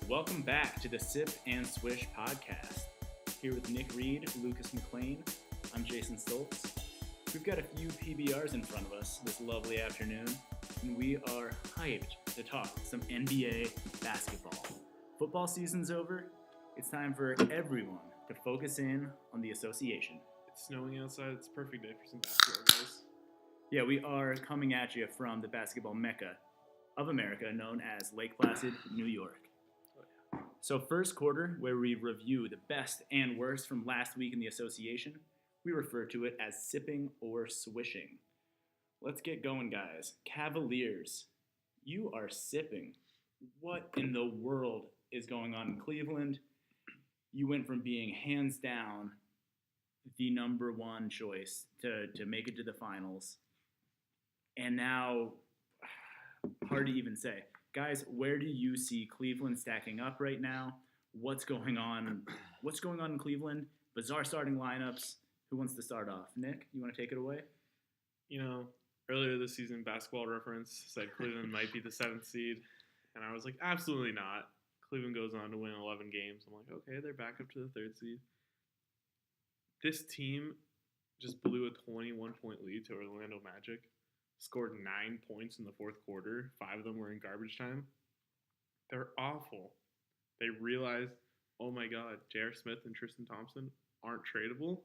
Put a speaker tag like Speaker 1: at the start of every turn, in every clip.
Speaker 1: Welcome back to the Sip and Swish podcast. Here with Nick Reed, Lucas McLean. I'm Jason Stoltz. We've got a few PBRs in front of us this lovely afternoon, and we are hyped to talk some NBA basketball. Football season's over. It's time for everyone to focus in on the association.
Speaker 2: It's snowing outside. It's a perfect day for some basketball, guys.
Speaker 1: Yeah, we are coming at you from the basketball mecca of America, known as Lake Placid, New York. So first quarter, where we review the best and worst from last week in the association, we refer to it as sipping or swishing. Let's get going, guys. Cavaliers, you are sipping. What in the world is going on in Cleveland? You went from being hands down the number one choice to make it to the finals. And now, hard to even say. Guys, where do you see Cleveland stacking up right now? What's going on? What's going on in Cleveland? Bizarre starting lineups. Who wants to start off? Nick, you want to take it away?
Speaker 2: You know, earlier this season, Basketball Reference said Cleveland might be the 7th seed. And I was like, absolutely not. Cleveland goes on to win 11 games. I'm like, okay, they're back up to the 3rd seed. This team just blew a 21-point lead to Orlando Magic. Scored 9 points in the 4th quarter. 5 of them were in garbage time. They're awful. They realized, oh my God, J.R. Smith and Tristan Thompson aren't tradable.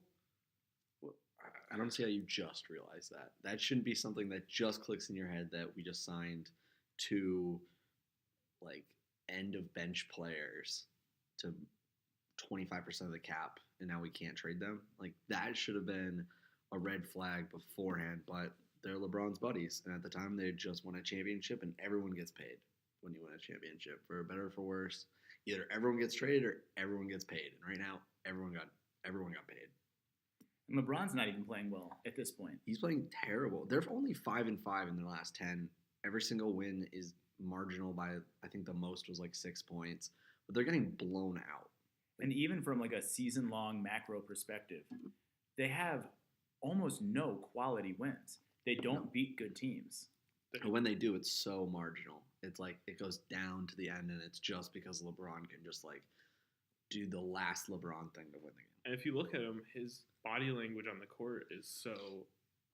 Speaker 3: I don't see how you just realize that. That shouldn't be something that just clicks in your head that we just signed 2, end of bench players to 25% of the cap, and now we can't trade them. That should have been a red flag beforehand, but they're LeBron's buddies, and at the time they had just won a championship, and everyone gets paid when you win a championship, for better or for worse. Either everyone gets traded or everyone gets paid, and right now everyone got paid.
Speaker 1: And LeBron's not even playing well at this point.
Speaker 3: He's playing terrible. They're only 5-5 in their last 10. Every single win is marginal by, I think the most was 6 points, but they're getting blown out.
Speaker 1: And even from a season-long macro perspective, they have almost no quality wins. They don't beat good teams.
Speaker 3: And when they do, it's so marginal. It's it goes down to the end, and it's just because LeBron can just do the last LeBron thing to win the game.
Speaker 2: And if you look at him, his body language on the court is so,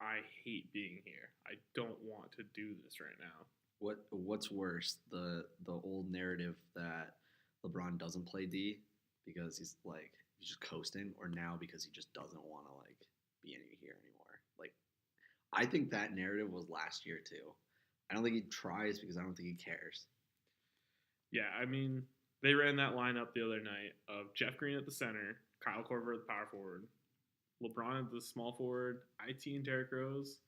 Speaker 2: I hate being here. I don't want to do this right now.
Speaker 3: What's worse, the old narrative that LeBron doesn't play D because he's just coasting, or now because he just doesn't want to be here anymore? I think that narrative was last year too. I don't think he tries because I don't think he cares.
Speaker 2: Yeah, I mean, they ran that lineup the other night of Jeff Green at the center, Kyle Korver at the power forward, LeBron at the small forward, IT and Derrick Rose.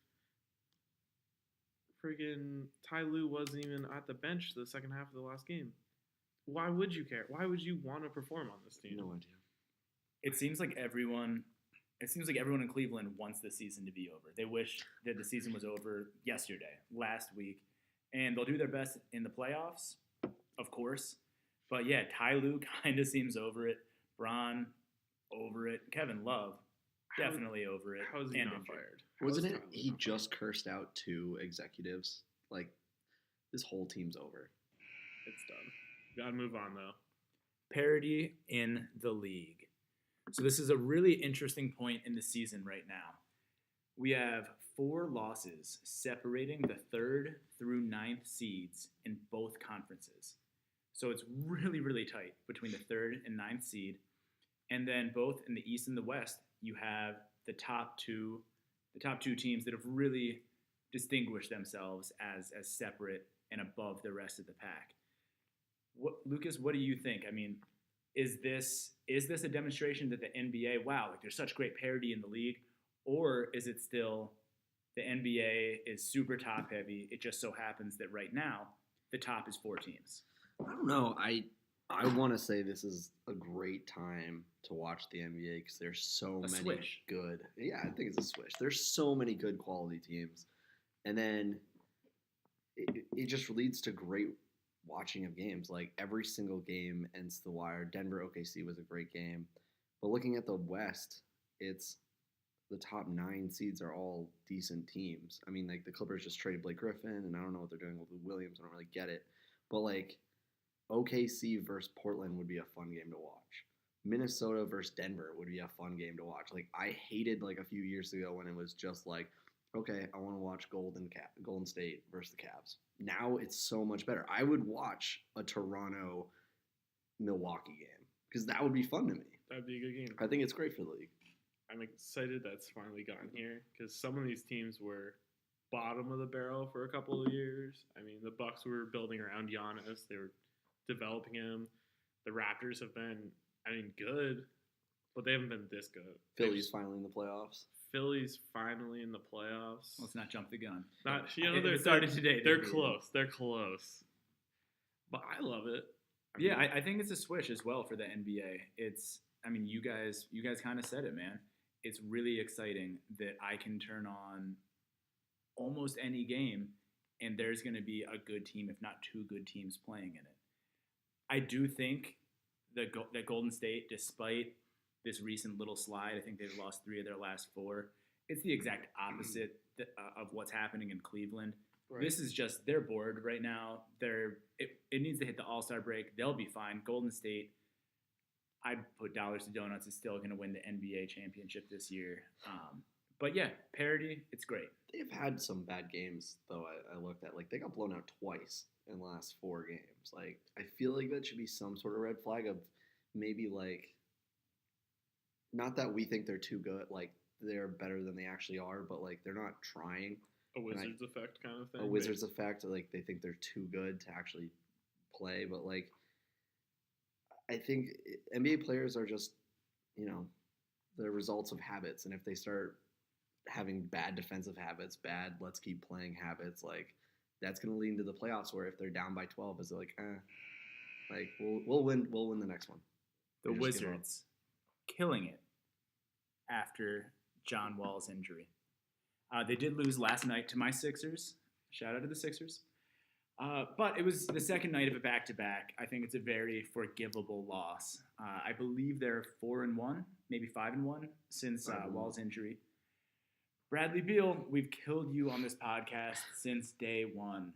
Speaker 2: Friggin' Ty Lue wasn't even at the bench the second half of the last game. Why would you care? Why would you want to perform on this team?
Speaker 3: No idea.
Speaker 1: It seems like everyone in Cleveland wants the season to be over. They wish that the season was over yesterday, last week, and they'll do their best in the playoffs, of course. But yeah, Ty Lue kind of seems over it. Bron, over it. Kevin Love, definitely over it.
Speaker 2: How is he not fired?
Speaker 3: Wasn't it he just cursed out 2 executives? This whole team's over.
Speaker 2: It's done. Gotta move on, though.
Speaker 1: Parity in the league. So this is a really interesting point in the season right now. We have 4 losses separating the 3rd through 9th seeds in both conferences. So it's really, really tight between the 3rd and 9th seed. And then both in the East and the West, you have the top two teams that have really distinguished themselves as separate and above the rest of the pack. Lucas, what do you think? I mean, is this a demonstration that the NBA, wow, there's such great parity in the league, or is it still the NBA is super top heavy? It just so happens that right now the top is 4 teams.
Speaker 3: I don't know. I want to say this is a great time to watch the NBA because there's so many
Speaker 1: swish.
Speaker 3: Good. Yeah, I think it's a swish. There's so many good quality teams, and then it just leads to great watching of games. Every single game ends the wire. Denver OKC was a great game, but looking at the West, it's the top 9 seeds are all decent teams. I mean, the Clippers just traded Blake Griffin, and I don't know what they're doing with Lou Williams. I don't really get it, but OKC versus Portland would be a fun game to watch. Minnesota versus Denver would be a fun game to watch. Like I hated like a few years ago when it was just like, okay, I want to watch Golden State versus the Cavs. Now it's so much better. I would watch a Toronto Milwaukee game because that would be fun to me.
Speaker 2: That'd be a good game.
Speaker 3: I think it's great for the league.
Speaker 2: I'm excited that's finally gotten here because some of these teams were bottom of the barrel for a couple of years. I mean, the Bucks were building around Giannis. They were developing him. The Raptors have been, good, but they haven't been this good.
Speaker 3: Philly's finally in the playoffs.
Speaker 2: Philly's finally in the playoffs.
Speaker 1: Let's not jump the gun.
Speaker 2: They're
Speaker 1: started today.
Speaker 2: They're close. They're close. But I love it.
Speaker 1: I think it's a swish as well for the NBA. You guys kind of said it, man. It's really exciting that I can turn on almost any game and there's going to be a good team, if not two good teams playing in it. I do think that Golden State, despite this recent little slide, I think they've lost 3 of their last 4. It's the exact opposite of what's happening in Cleveland. Right. This is just, they're bored right now. It needs to hit the All-Star break. They'll be fine. Golden State, I'd put dollars to donuts, is still going to win the NBA championship this year. But yeah, Parity, it's great.
Speaker 3: They've had some bad games, though. I looked at, like, they got blown out twice in the last 4 games. Like, I feel like that should be some sort of red flag of maybe, like, not that we think they're too good, like, they're better than they actually are, but, like, they're not trying.
Speaker 2: A Wizards effect kind of thing?
Speaker 3: A Wizards effect, like, they think they're too good to actually play, but, like, I think NBA players are just, the results of habits, and if they start having bad defensive habits, bad let's keep playing habits, like, that's going to lead into the playoffs where if they're down by 12, is like, like, we'll win the next one.
Speaker 1: The Wizards killing it after John Wall's injury. They did lose last night to my Sixers. Shout out to the Sixers. But it was the second night of a back-to-back. I think it's a very forgivable loss. I believe they're 4-1, maybe 5-1 since Wall's injury. Bradley Beal, we've killed you on this podcast since day one.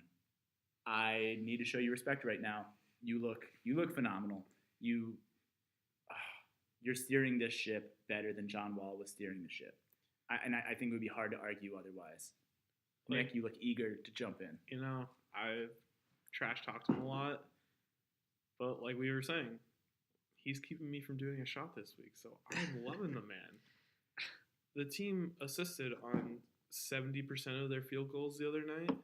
Speaker 1: I need to show you respect right now. You look phenomenal. You're steering this ship better than John Wall was steering the ship. I think it would be hard to argue otherwise. Nick, you look eager to jump in.
Speaker 2: I've trash talked him a lot, but like we were saying, he's keeping me from doing a shot this week, so I'm loving the man. The team assisted on 70% of their field goals the other night.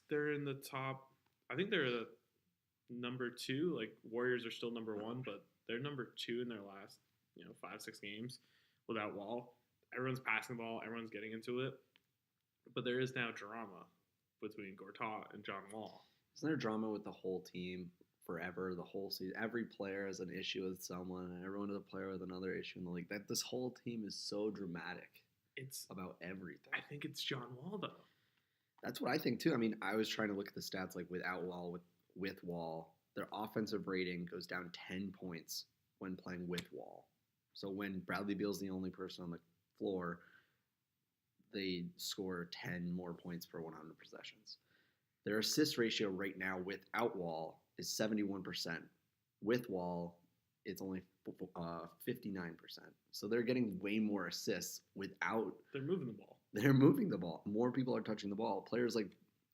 Speaker 2: They're in the top. I think they're the number 2. Like Warriors are still number 1, but they're number 2 in their last 5-6 games without Wall. Everyone's passing the ball. Everyone's getting into it, but there is now drama between Gortat and John Wall.
Speaker 3: Isn't there drama with the whole team forever, the whole season? Every player has an issue with someone, and everyone has a player with another issue in the league. This whole team is so dramatic. It's about everything.
Speaker 2: I think it's John Wall, though.
Speaker 3: That's what I think, too. I mean, I was trying to look at the stats, like, without Wall, with Wall. Their offensive rating goes down 10 points when playing with Wall. So when Bradley Beal's the only person on the floor, they score 10 more points per 100 possessions. Their assist ratio right now without Wall is 71%. With Wall, it's only 59%. So they're getting way more assists without.
Speaker 2: They're moving the ball.
Speaker 3: They're moving the ball. More people are touching the ball. Players like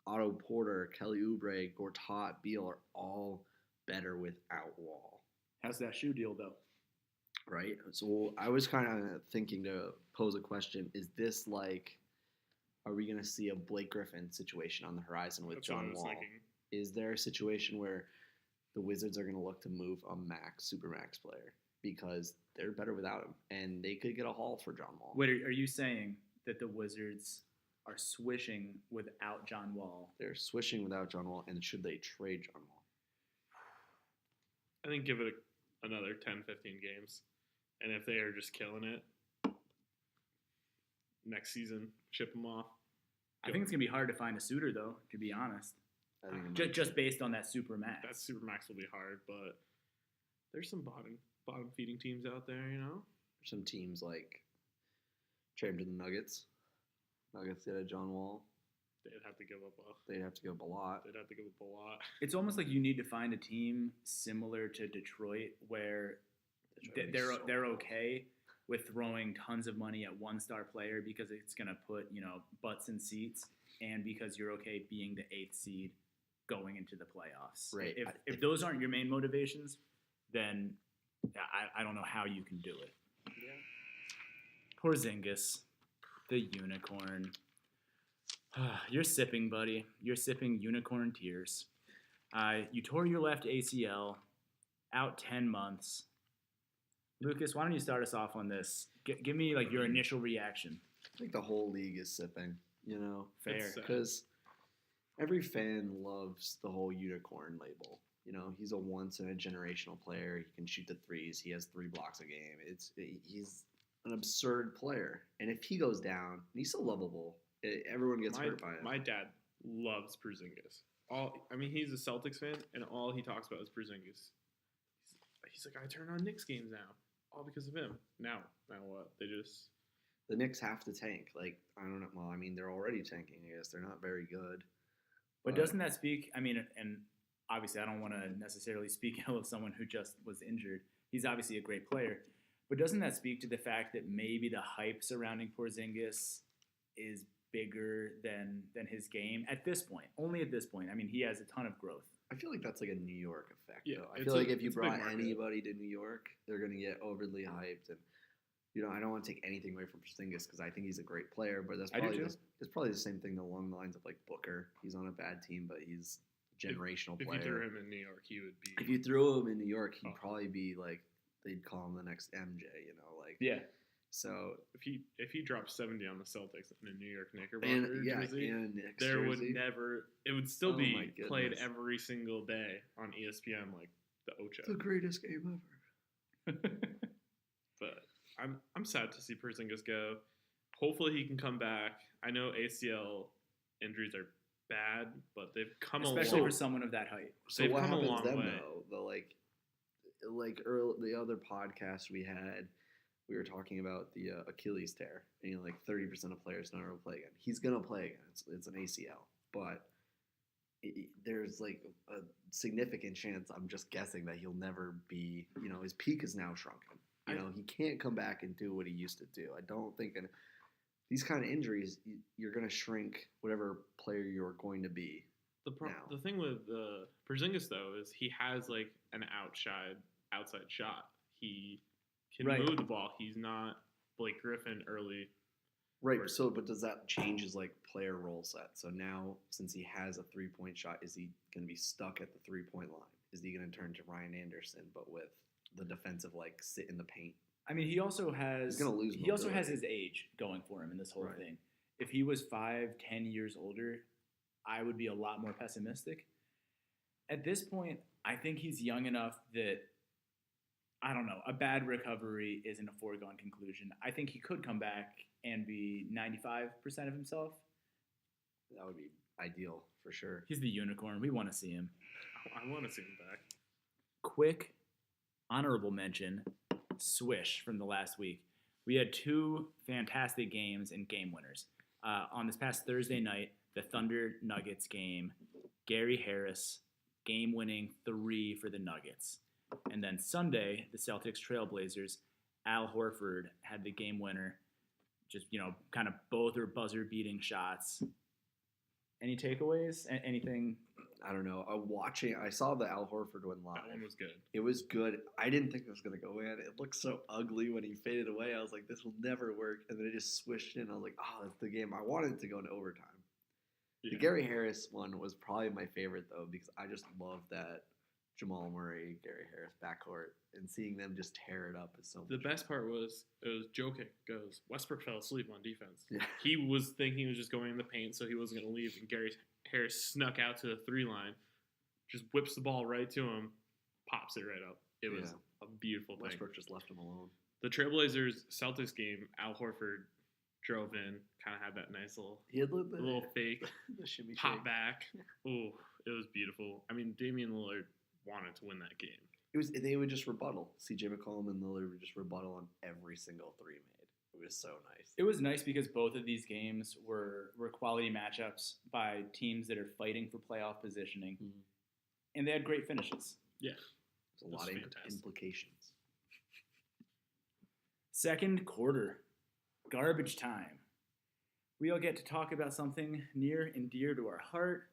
Speaker 3: Otto Porter, Kelly Oubre, Gortat, Beal are all better without Wall.
Speaker 1: How's that shoe deal, though?
Speaker 3: Right? So I was kind of thinking to pose a question. Is this like, are we going to see a Blake Griffin situation on the horizon with John Wall?
Speaker 2: Thinking.
Speaker 3: Is there a situation where the Wizards are going to look to move a supermax player because they're better without him, and they could get a haul for John Wall?
Speaker 1: Wait, are you saying that the Wizards are swishing without John Wall?
Speaker 3: They're swishing without John Wall, and should they trade John Wall?
Speaker 2: I think give it another 10, 15 games. And if they are just killing it, next season, ship them off.
Speaker 1: I think it's going to be hard to find a suitor, though, to be honest. Just based on that Supermax.
Speaker 2: That Supermax will be hard, but there's some bottom feeding teams out there,
Speaker 3: There's some teams like trade him to the Nuggets. Nuggets get a John Wall.
Speaker 2: They'd have to give up
Speaker 3: They'd have to give up a lot.
Speaker 2: a lot.
Speaker 1: It's almost like you need to find a team similar to Detroit where they're okay with throwing tons of money at one-star player because it's going to put, butts in seats, and because you're okay being the 8th seed going into the playoffs.
Speaker 3: Right.
Speaker 1: If those aren't your main motivations, then I don't know how you can do it.
Speaker 2: Yeah.
Speaker 1: Porzingis, the unicorn. You're sipping, buddy. You're sipping unicorn tears. You tore your left ACL, out 10 months. Lucas, why don't you start us off on this? Give me your initial reaction.
Speaker 3: I think the whole league is sipping,
Speaker 1: Fair.
Speaker 3: because every fan loves the whole unicorn label. He's a once-in-a-generational player. He can shoot the threes. He has 3 blocks a game. He's an absurd player. And if he goes down, and he's so lovable, everyone gets hurt by it.
Speaker 2: My dad loves Porzingis. He's a Celtics fan, and all he talks about is Porzingis. He's like, I turn on Knicks games now, all because of him. Now what?
Speaker 3: The Knicks have to tank. I don't know. Well, they're already tanking, I guess. They're not very good.
Speaker 1: But doesn't that speak, and obviously I don't want to necessarily speak ill of someone who just was injured. He's obviously a great player. But doesn't that speak to the fact that maybe the hype surrounding Porzingis is bigger than his game at this point? Only at this point. He has a ton of growth.
Speaker 3: I feel like that's like a New York effect,
Speaker 2: Yeah,
Speaker 3: though. I feel like if you brought anybody to New York, they're going to get overly hyped. And, I don't want to take anything away from Porzingis because I think he's a great player, but it's probably the same thing along the lines of Booker. He's on a bad team, but he's a generational player.
Speaker 2: If you threw him in New York, he would be.
Speaker 3: If you threw him in New York, he'd probably be they'd call him the next MJ,
Speaker 1: Yeah.
Speaker 3: So
Speaker 2: if he dropped 70 on the Celtics in a New York Knickerbocker jersey,
Speaker 3: and Knicks
Speaker 2: there
Speaker 3: jersey.
Speaker 2: would never. It would still
Speaker 3: Oh
Speaker 2: be
Speaker 3: my
Speaker 2: played
Speaker 3: goodness.
Speaker 2: every single day on ESPN, like the Ocho.
Speaker 3: the greatest game ever.
Speaker 2: But I'm sad to see Porzingis go. Hopefully he can come back. I know ACL injuries are bad, but they've come
Speaker 1: Especially
Speaker 2: a long.
Speaker 1: for someone of that height.
Speaker 3: So
Speaker 2: They've
Speaker 3: what
Speaker 2: come a
Speaker 3: happens
Speaker 2: long
Speaker 3: then,
Speaker 2: way.
Speaker 3: though? The other podcast we had, we were talking about the Achilles tear, and 30% of players never play again. He's gonna play again. It's an ACL, but there's a significant chance. I'm just guessing that he'll never be. His peak is now shrunken. He can't come back and do what he used to do. I don't think these kind of injuries, you're gonna shrink whatever player you're going to be.
Speaker 2: The thing with Porzingis though is he has an outside shot. He can move the ball. He's not Blake Griffin early.
Speaker 3: Right. So, but does that change his player role set? So now, since he has a 3-point shot, is he going to be stuck at the 3-point line? Is he going to turn to Ryan Anderson, but with the defensive sit in the paint?
Speaker 1: He also has.
Speaker 3: He's going to lose.
Speaker 1: He also has his age going for him in this whole thing. If he was 5-10 years older, I would be a lot more pessimistic. At this point, I think he's young enough that, I don't know, a bad recovery isn't a foregone conclusion. I think he could come back and be 95% of himself.
Speaker 3: That would be ideal for sure.
Speaker 1: He's the unicorn. We want to see him.
Speaker 2: I want to see him back.
Speaker 1: Quick honorable mention, Swish from the last week. We had 2 fantastic games and game winners. On this past Thursday night, the Thunder Nuggets game, Gary Harris, game-winning 3 for the Nuggets. And then Sunday, the Celtics Trailblazers, Al Horford had the game winner. Just, kind of both are buzzer-beating shots. Any takeaways? Anything?
Speaker 3: I don't know. I saw the Al Horford one live.
Speaker 2: That one was good.
Speaker 3: It was good. I didn't think it was going to go in. It looked so ugly when he faded away. I was like, this will never work. And then it just swished in. I was like, oh, that's the game. I wanted it to go into overtime.
Speaker 2: Yeah.
Speaker 3: The Gary Harris one was probably my favorite, though, because I just love that Jamal Murray, Gary Harris backcourt, and seeing them just tear it up is so much
Speaker 2: The best part was, it was Jokic goes, Westbrook fell asleep on defense.
Speaker 3: Yeah.
Speaker 2: He was thinking he was just going in the paint, so he wasn't going to leave, and Gary Harris snuck out to the 3 line, just whips the ball right to him, pops it right up. It was a beautiful thing.
Speaker 3: Westbrook just left him alone.
Speaker 2: The Trailblazers Celtics game, Al Horford drove in, kind of had that nice little fake
Speaker 3: the shimmy
Speaker 2: pop
Speaker 3: shake.
Speaker 2: back. Oh, it was beautiful. Damian Lillard wanted to win that game.
Speaker 3: They would just rebuttal. CJ McCollum and Lillard would just rebuttal on every single 3 made. It was so nice.
Speaker 1: It was nice because both of these games were quality matchups by teams that are fighting for playoff positioning, and they had great finishes.
Speaker 2: Yeah.
Speaker 3: There's a lot of implications.
Speaker 1: Second quarter, garbage time. We all get to talk about something near and dear to our heart,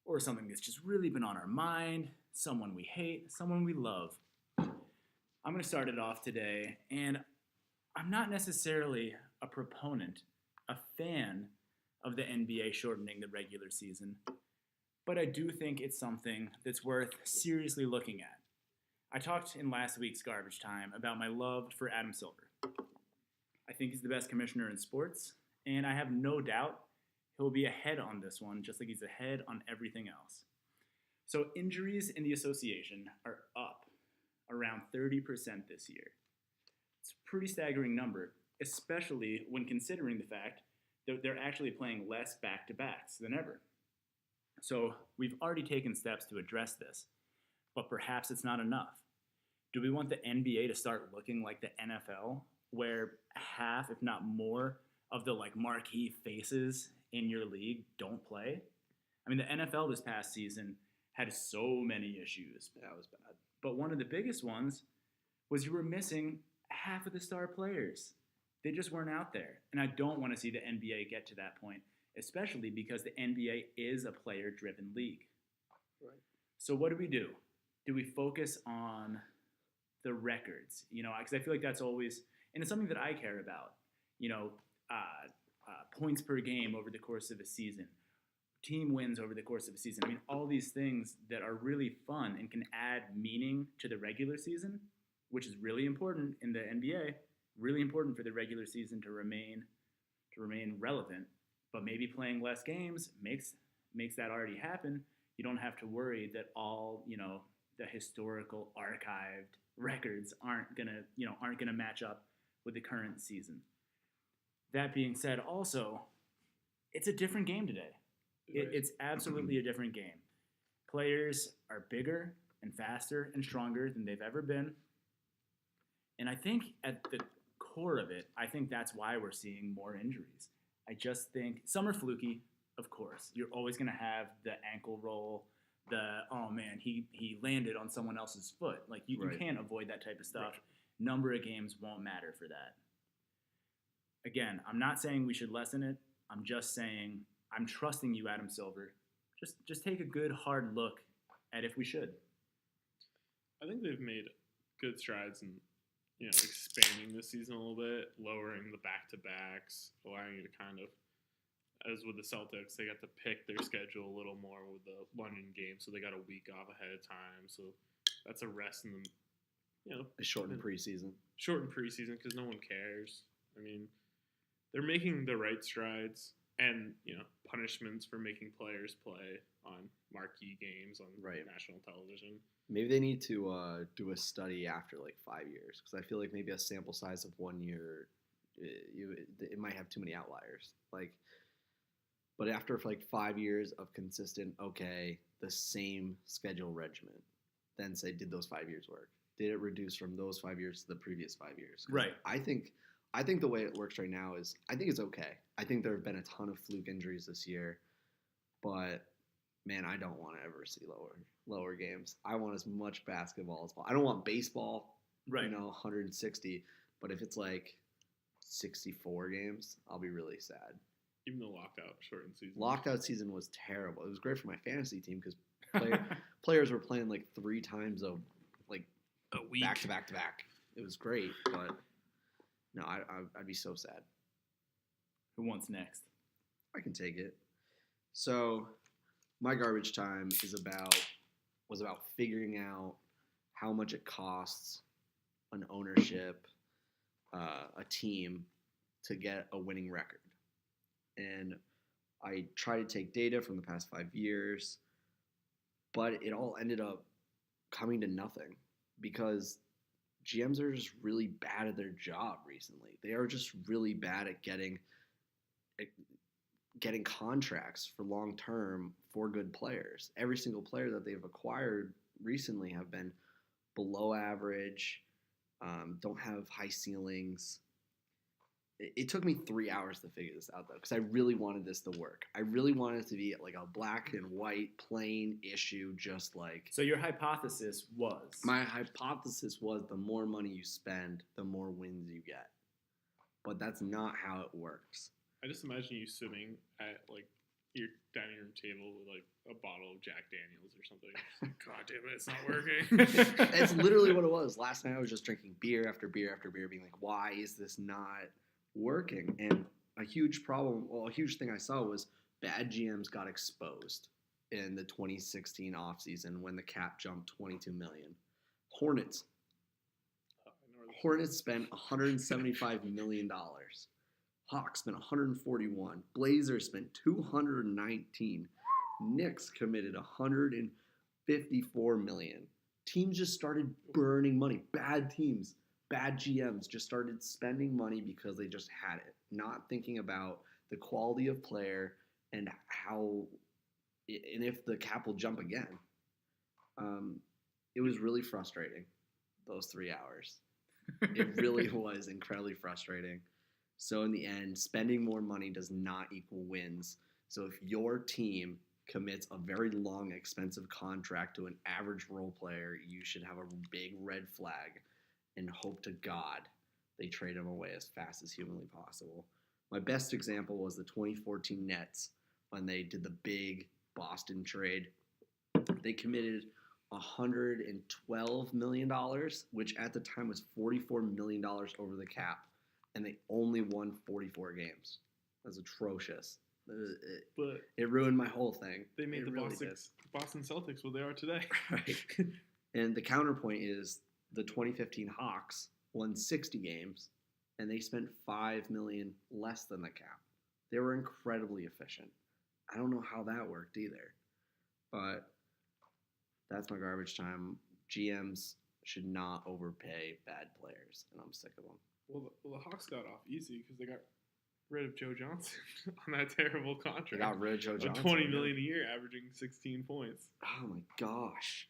Speaker 1: or something that's just really been on our mind, someone we hate, someone we love. I'm going to start it off today, and I'm not necessarily a proponent, a fan of the NBA shortening the regular season, but I do think it's something that's worth seriously looking at. I talked in last week's Garbage Time about my love for Adam Silver. I think he's the best commissioner in sports, and I have no doubt he'll be ahead on this one, just like he's ahead on everything else. So injuries in the association are up around 30% this year. It's a pretty staggering number, especially when considering the fact that they're actually playing less back-to-backs than ever. So we've already taken steps to address this, but perhaps it's not enough. Do we want the NBA to start looking like the NFL, where half, if not more, of the marquee faces in your league don't play? I mean, the NFL this past season had so many issues.
Speaker 3: That was bad.
Speaker 1: But one of the biggest ones was you were missing half of the star players. They just weren't out there. And I don't want to see the NBA get to that point, especially because the NBA is a player-driven league.
Speaker 3: Right.
Speaker 1: So what do? Do we focus on the records? Because I feel like that's always, and it's something that I care about, points per game over the course of a season, team wins over the course of a season. I mean, all these things that are really fun and can add meaning to the regular season, which is really important in the NBA, really important for the regular season to remain relevant. But maybe playing less games makes that already happen. You don't have to worry that all, the historical archived records aren't gonna match up with the current season. That being said, also, it's a different game today.
Speaker 2: Right.
Speaker 1: It's absolutely a different game. Players are bigger and faster and stronger than they've ever been. And I think at the core of it, I think that's why we're seeing more injuries. I just think some are fluky, of course. You're always going to have the ankle roll, oh man, he landed on someone else's foot. You
Speaker 3: Right.
Speaker 1: can't avoid that type of stuff.
Speaker 2: Right.
Speaker 1: Number of games won't matter for that. Again, I'm not saying we should lessen it. I'm just saying I'm trusting you, Adam Silver. Just take a good, hard look at if we should.
Speaker 2: I think they've made good strides in, expanding the season a little bit, lowering the back-to-backs, allowing you to kind of, as with the Celtics, they got to pick their schedule a little more with the London game, so they got a week off ahead of time. So that's a rest in the,
Speaker 3: A shortened preseason.
Speaker 2: Shortened preseason because no one cares. I mean, they're making the right strides, and punishments for making players play on marquee games on
Speaker 3: Right.
Speaker 2: national television.
Speaker 3: Maybe they need to do a study after 5 years, because I feel like maybe a sample size of 1 year, it might have too many outliers. But after 5 years of consistent, the same schedule regimen, then say, did those 5 years work? Did it reduce from those 5 years to the previous 5 years? 'Cause
Speaker 1: Right.
Speaker 3: I think the way it works right now is, I think it's okay. I think there have been a ton of fluke injuries this year, but man, I don't want to ever see lower games. I want as much basketball as possible. I don't want baseball,
Speaker 1: Right.
Speaker 3: 160, but if it's 64 games, I'll be really sad.
Speaker 2: Even the lockout shortened season.
Speaker 3: Lockout season was terrible. It was great for my fantasy team because players were playing 3 times a
Speaker 2: week.
Speaker 3: back to back to back. It was great, but no, I'd be so sad.
Speaker 1: Who wants next?
Speaker 3: I can take it. So my garbage time was about figuring out how much it costs an ownership, a team, to get a winning record. And I tried to take data from the past 5 years, but it all ended up coming to nothing because GMs are just really bad at their job recently. They are just really bad at getting contracts for long term for good players. Every single player that they've acquired recently have been below average, don't have high ceilings, it took me 3 hours to figure this out, though, because I really wanted this to work. I really wanted it to be like a black and white, plain issue, just like...
Speaker 1: So your hypothesis was?
Speaker 3: My hypothesis was the more money you spend, the more wins you get. But that's not how it works.
Speaker 2: I just imagine you sitting at, like, your dining room table with, like, a bottle of Jack Daniels or something. God damn it, it's not working.
Speaker 3: That's literally what it was. Last night I was just drinking beer after beer after beer, being like, why is this not working? And a huge thing I saw was bad GMs got exposed in the 2016 offseason when the cap jumped 22 million. Hornets spent $175 million. Hawks spent 141. Blazers spent 219. Knicks committed 154 million. Teams just started burning money. Bad teams, bad GMs just started spending money because they just had it, not thinking about the quality of player and if the cap will jump again. It was really frustrating, those 3 hours. It really was incredibly frustrating. So in the end, spending more money does not equal wins. So if your team commits a very long, expensive contract to an average role player, you should have a big red flag and hope to God they trade him away as fast as humanly possible. My best example was the 2014 Nets when they did the big Boston trade. They committed $112 million, which at the time was $44 million over the cap, and they only won 44 games. That's atrocious.
Speaker 2: But
Speaker 3: it ruined my whole thing.
Speaker 2: They made the
Speaker 3: really
Speaker 2: Boston Celtics what they are today.
Speaker 3: Right. And the counterpoint is the 2015 Hawks won 60 games, and they spent $5 million less than the cap. They were incredibly efficient. I don't know how that worked either, but that's my garbage time. GMs should not overpay bad players, and I'm sick of them.
Speaker 2: Well, the Hawks got off easy because they got rid of Joe Johnson on that terrible contract.
Speaker 3: They got rid of Joe Johnson.
Speaker 2: $20 million a year, averaging 16 points.
Speaker 3: Oh my gosh,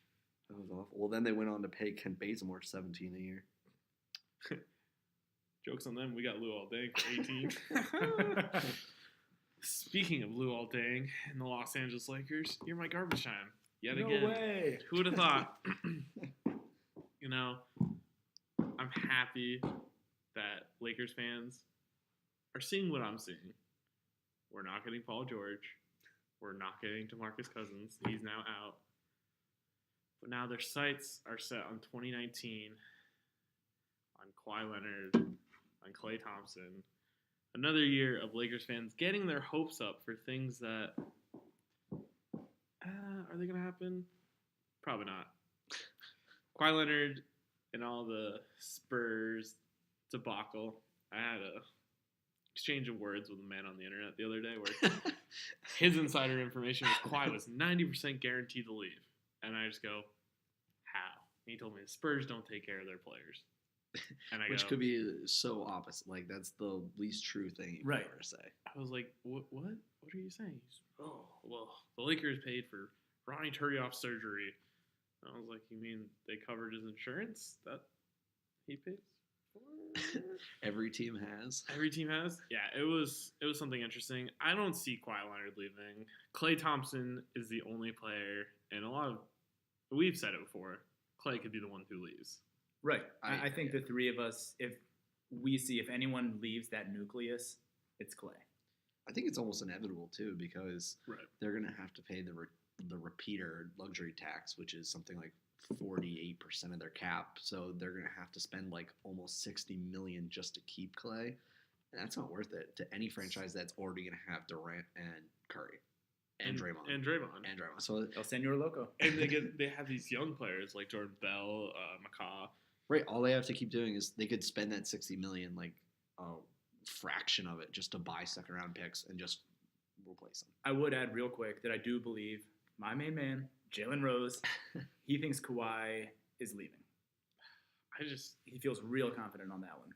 Speaker 3: that was awful. Well, then they went on to pay Kent Bazemore $17 a year.
Speaker 2: Jokes on them. We got Lou Aldang for 18. Speaking of Lou Aldang and the Los Angeles Lakers, you're my garbage time yet again.
Speaker 1: No way.
Speaker 2: Who would have thought? You know, I'm happy that Lakers fans are seeing what I'm seeing. We're not getting Paul George. We're not getting DeMarcus Cousins. He's now out. But now their sights are set on 2019, on Kawhi Leonard, on Klay Thompson. Another year of Lakers fans getting their hopes up for things that are they going to happen? Probably not. Kawhi Leonard and all the Spurs debacle. I had a exchange of words with a man on the internet the other day where his insider information was Kawhi was 90% guaranteed to leave. And I just go, how? And he told me the Spurs don't take care of their players. And I
Speaker 3: Which could be so opposite. Like, that's the least true thing you could ever say.
Speaker 2: I was like, what? What are you saying? He's, oh, well, the Lakers paid for Ronnie Turioff's surgery. And I was like, you mean they covered his insurance that he pays for?
Speaker 3: Every team has.
Speaker 2: Every team has? Yeah, it was something interesting. I don't see Kawhi Leonard leaving. Klay Thompson is the only player, and we've said it before, Klay could be the one who leaves.
Speaker 1: Right. I think the three of us, if anyone leaves that nucleus, it's Klay.
Speaker 3: I think it's almost inevitable, too, because they're going to have to pay the repeater luxury tax, which is something like 48% of their cap. So they're going to have to spend like almost $60 million just to keep Klay. And that's not worth it to any franchise that's already going to have Durant and Curry. And Draymond.
Speaker 2: And Draymond.
Speaker 3: So
Speaker 1: El Senor Loco.
Speaker 2: And they have these young players like Jordan Bell, McCaw.
Speaker 3: Right. All they have to keep doing is they could spend that $60 million, like a fraction of it, just to buy second round picks and just replace them.
Speaker 1: I would add real quick that I do believe my main man, Jalen Rose, he thinks Kawhi is leaving. He feels real confident on that one.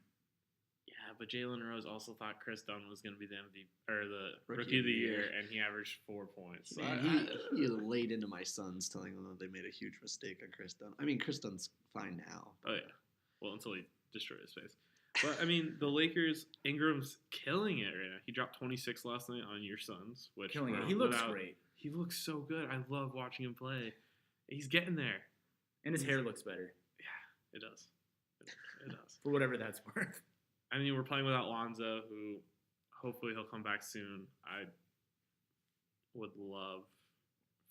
Speaker 2: Yeah, but Jalen Rose also thought Chris Dunn was going to be the MVP or the rookie of the year, and he averaged 4 points. So
Speaker 3: Man, he laid into my sons, telling them that they made a huge mistake on Chris Dunn. I mean, Chris Dunn's fine now.
Speaker 2: Oh yeah, well until he destroyed his face. But I mean, the Lakers, Ingram's killing it right now. He dropped 26 last night on your Suns, which
Speaker 1: Killing it. He looks great.
Speaker 2: He looks so good. I love watching him play. He's getting there.
Speaker 1: And his hair looks better.
Speaker 2: Yeah, it does. It does.
Speaker 1: For whatever that's worth.
Speaker 2: I mean, we're playing without Lonzo, who hopefully he'll come back soon. I would love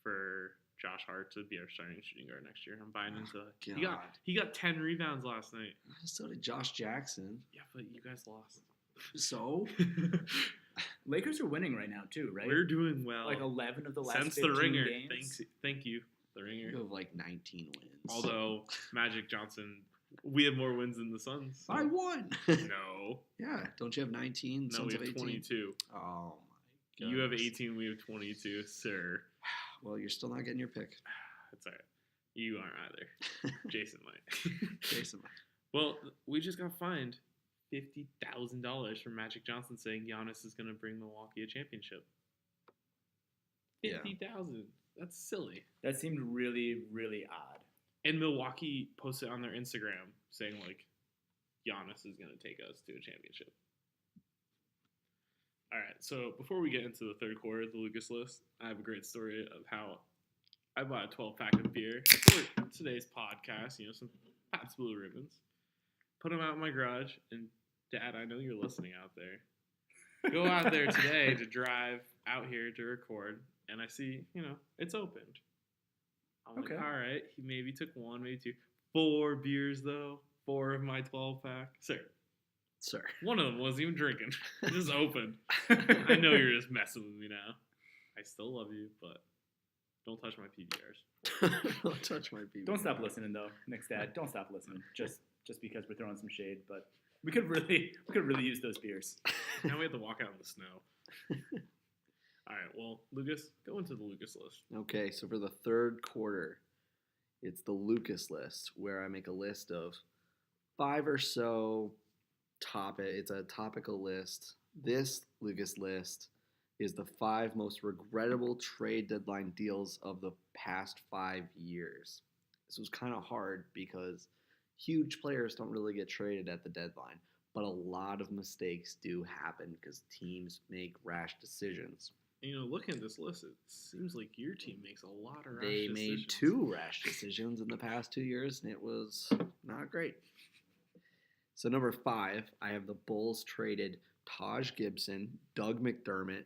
Speaker 2: for Josh Hart to be our starting shooting guard next year. I'm buying into it. He got 10 rebounds last night.
Speaker 3: So did Josh Jackson.
Speaker 2: Yeah, but you guys lost.
Speaker 3: So?
Speaker 1: Lakers are winning right now too, right?
Speaker 2: We're doing well.
Speaker 1: Like 11 of the last
Speaker 2: Since
Speaker 1: 15
Speaker 2: the Ringer.
Speaker 1: games.
Speaker 2: Thank you, the Ringer.
Speaker 3: You have like 19 wins.
Speaker 2: Although Magic Johnson, we have more wins than the Suns. So.
Speaker 3: I won.
Speaker 2: No.
Speaker 3: Yeah. Don't you have 19?
Speaker 2: No,
Speaker 3: Suns
Speaker 2: we have
Speaker 3: 18?
Speaker 2: 22.
Speaker 3: Oh my god.
Speaker 2: You have 18. We have 22, sir.
Speaker 3: Well, you're still not getting your pick.
Speaker 2: That's all right. You aren't either. Jason might.
Speaker 3: Jason.
Speaker 2: Well, we just got fined $50,000 for Magic Johnson saying Giannis is going to bring Milwaukee a championship. $50,000. That's silly.
Speaker 1: That seemed really, really odd.
Speaker 2: And Milwaukee posted on their Instagram saying, like, Giannis is going to take us to a championship. All right, so before we get into the third quarter of the Lucas list, I have a great story of how I bought a 12-pack of beer for today's podcast, some Pabst Blue Ribbons. Put them out in my garage, and Dad, I know you're listening out there. Go out there today to drive out here to record, and I see, it's opened. I'm like, all right, he maybe took one, maybe two. 4 beers, though. 4 of my 12-pack. Sir. One of them wasn't even drinking. It just opened. I know you're just messing with me now. I still love you, but don't touch my PBRs.
Speaker 3: Don't touch my PBRs.
Speaker 1: Don't stop listening, though, Nick's dad. Don't stop listening. Just because we're throwing some shade, but we could really use those beers.
Speaker 2: Now we have to walk out in the snow. All right, well, Lucas, go into the Lucas list.
Speaker 3: Okay, so for the third quarter, it's the Lucas list, where I make a list of 5 or so it's a topical list. This Lucas list is the 5 most regrettable trade deadline deals of the past 5 years. This was kind of hard because huge players don't really get traded at the deadline, but a lot of mistakes do happen because teams make rash decisions.
Speaker 2: Looking at this list, it seems like your team makes a lot of rash
Speaker 3: decisions. They made 2 rash decisions in the past 2 years, and it was not great. So number 5, I have the Bulls traded Taj Gibson, Doug McDermott,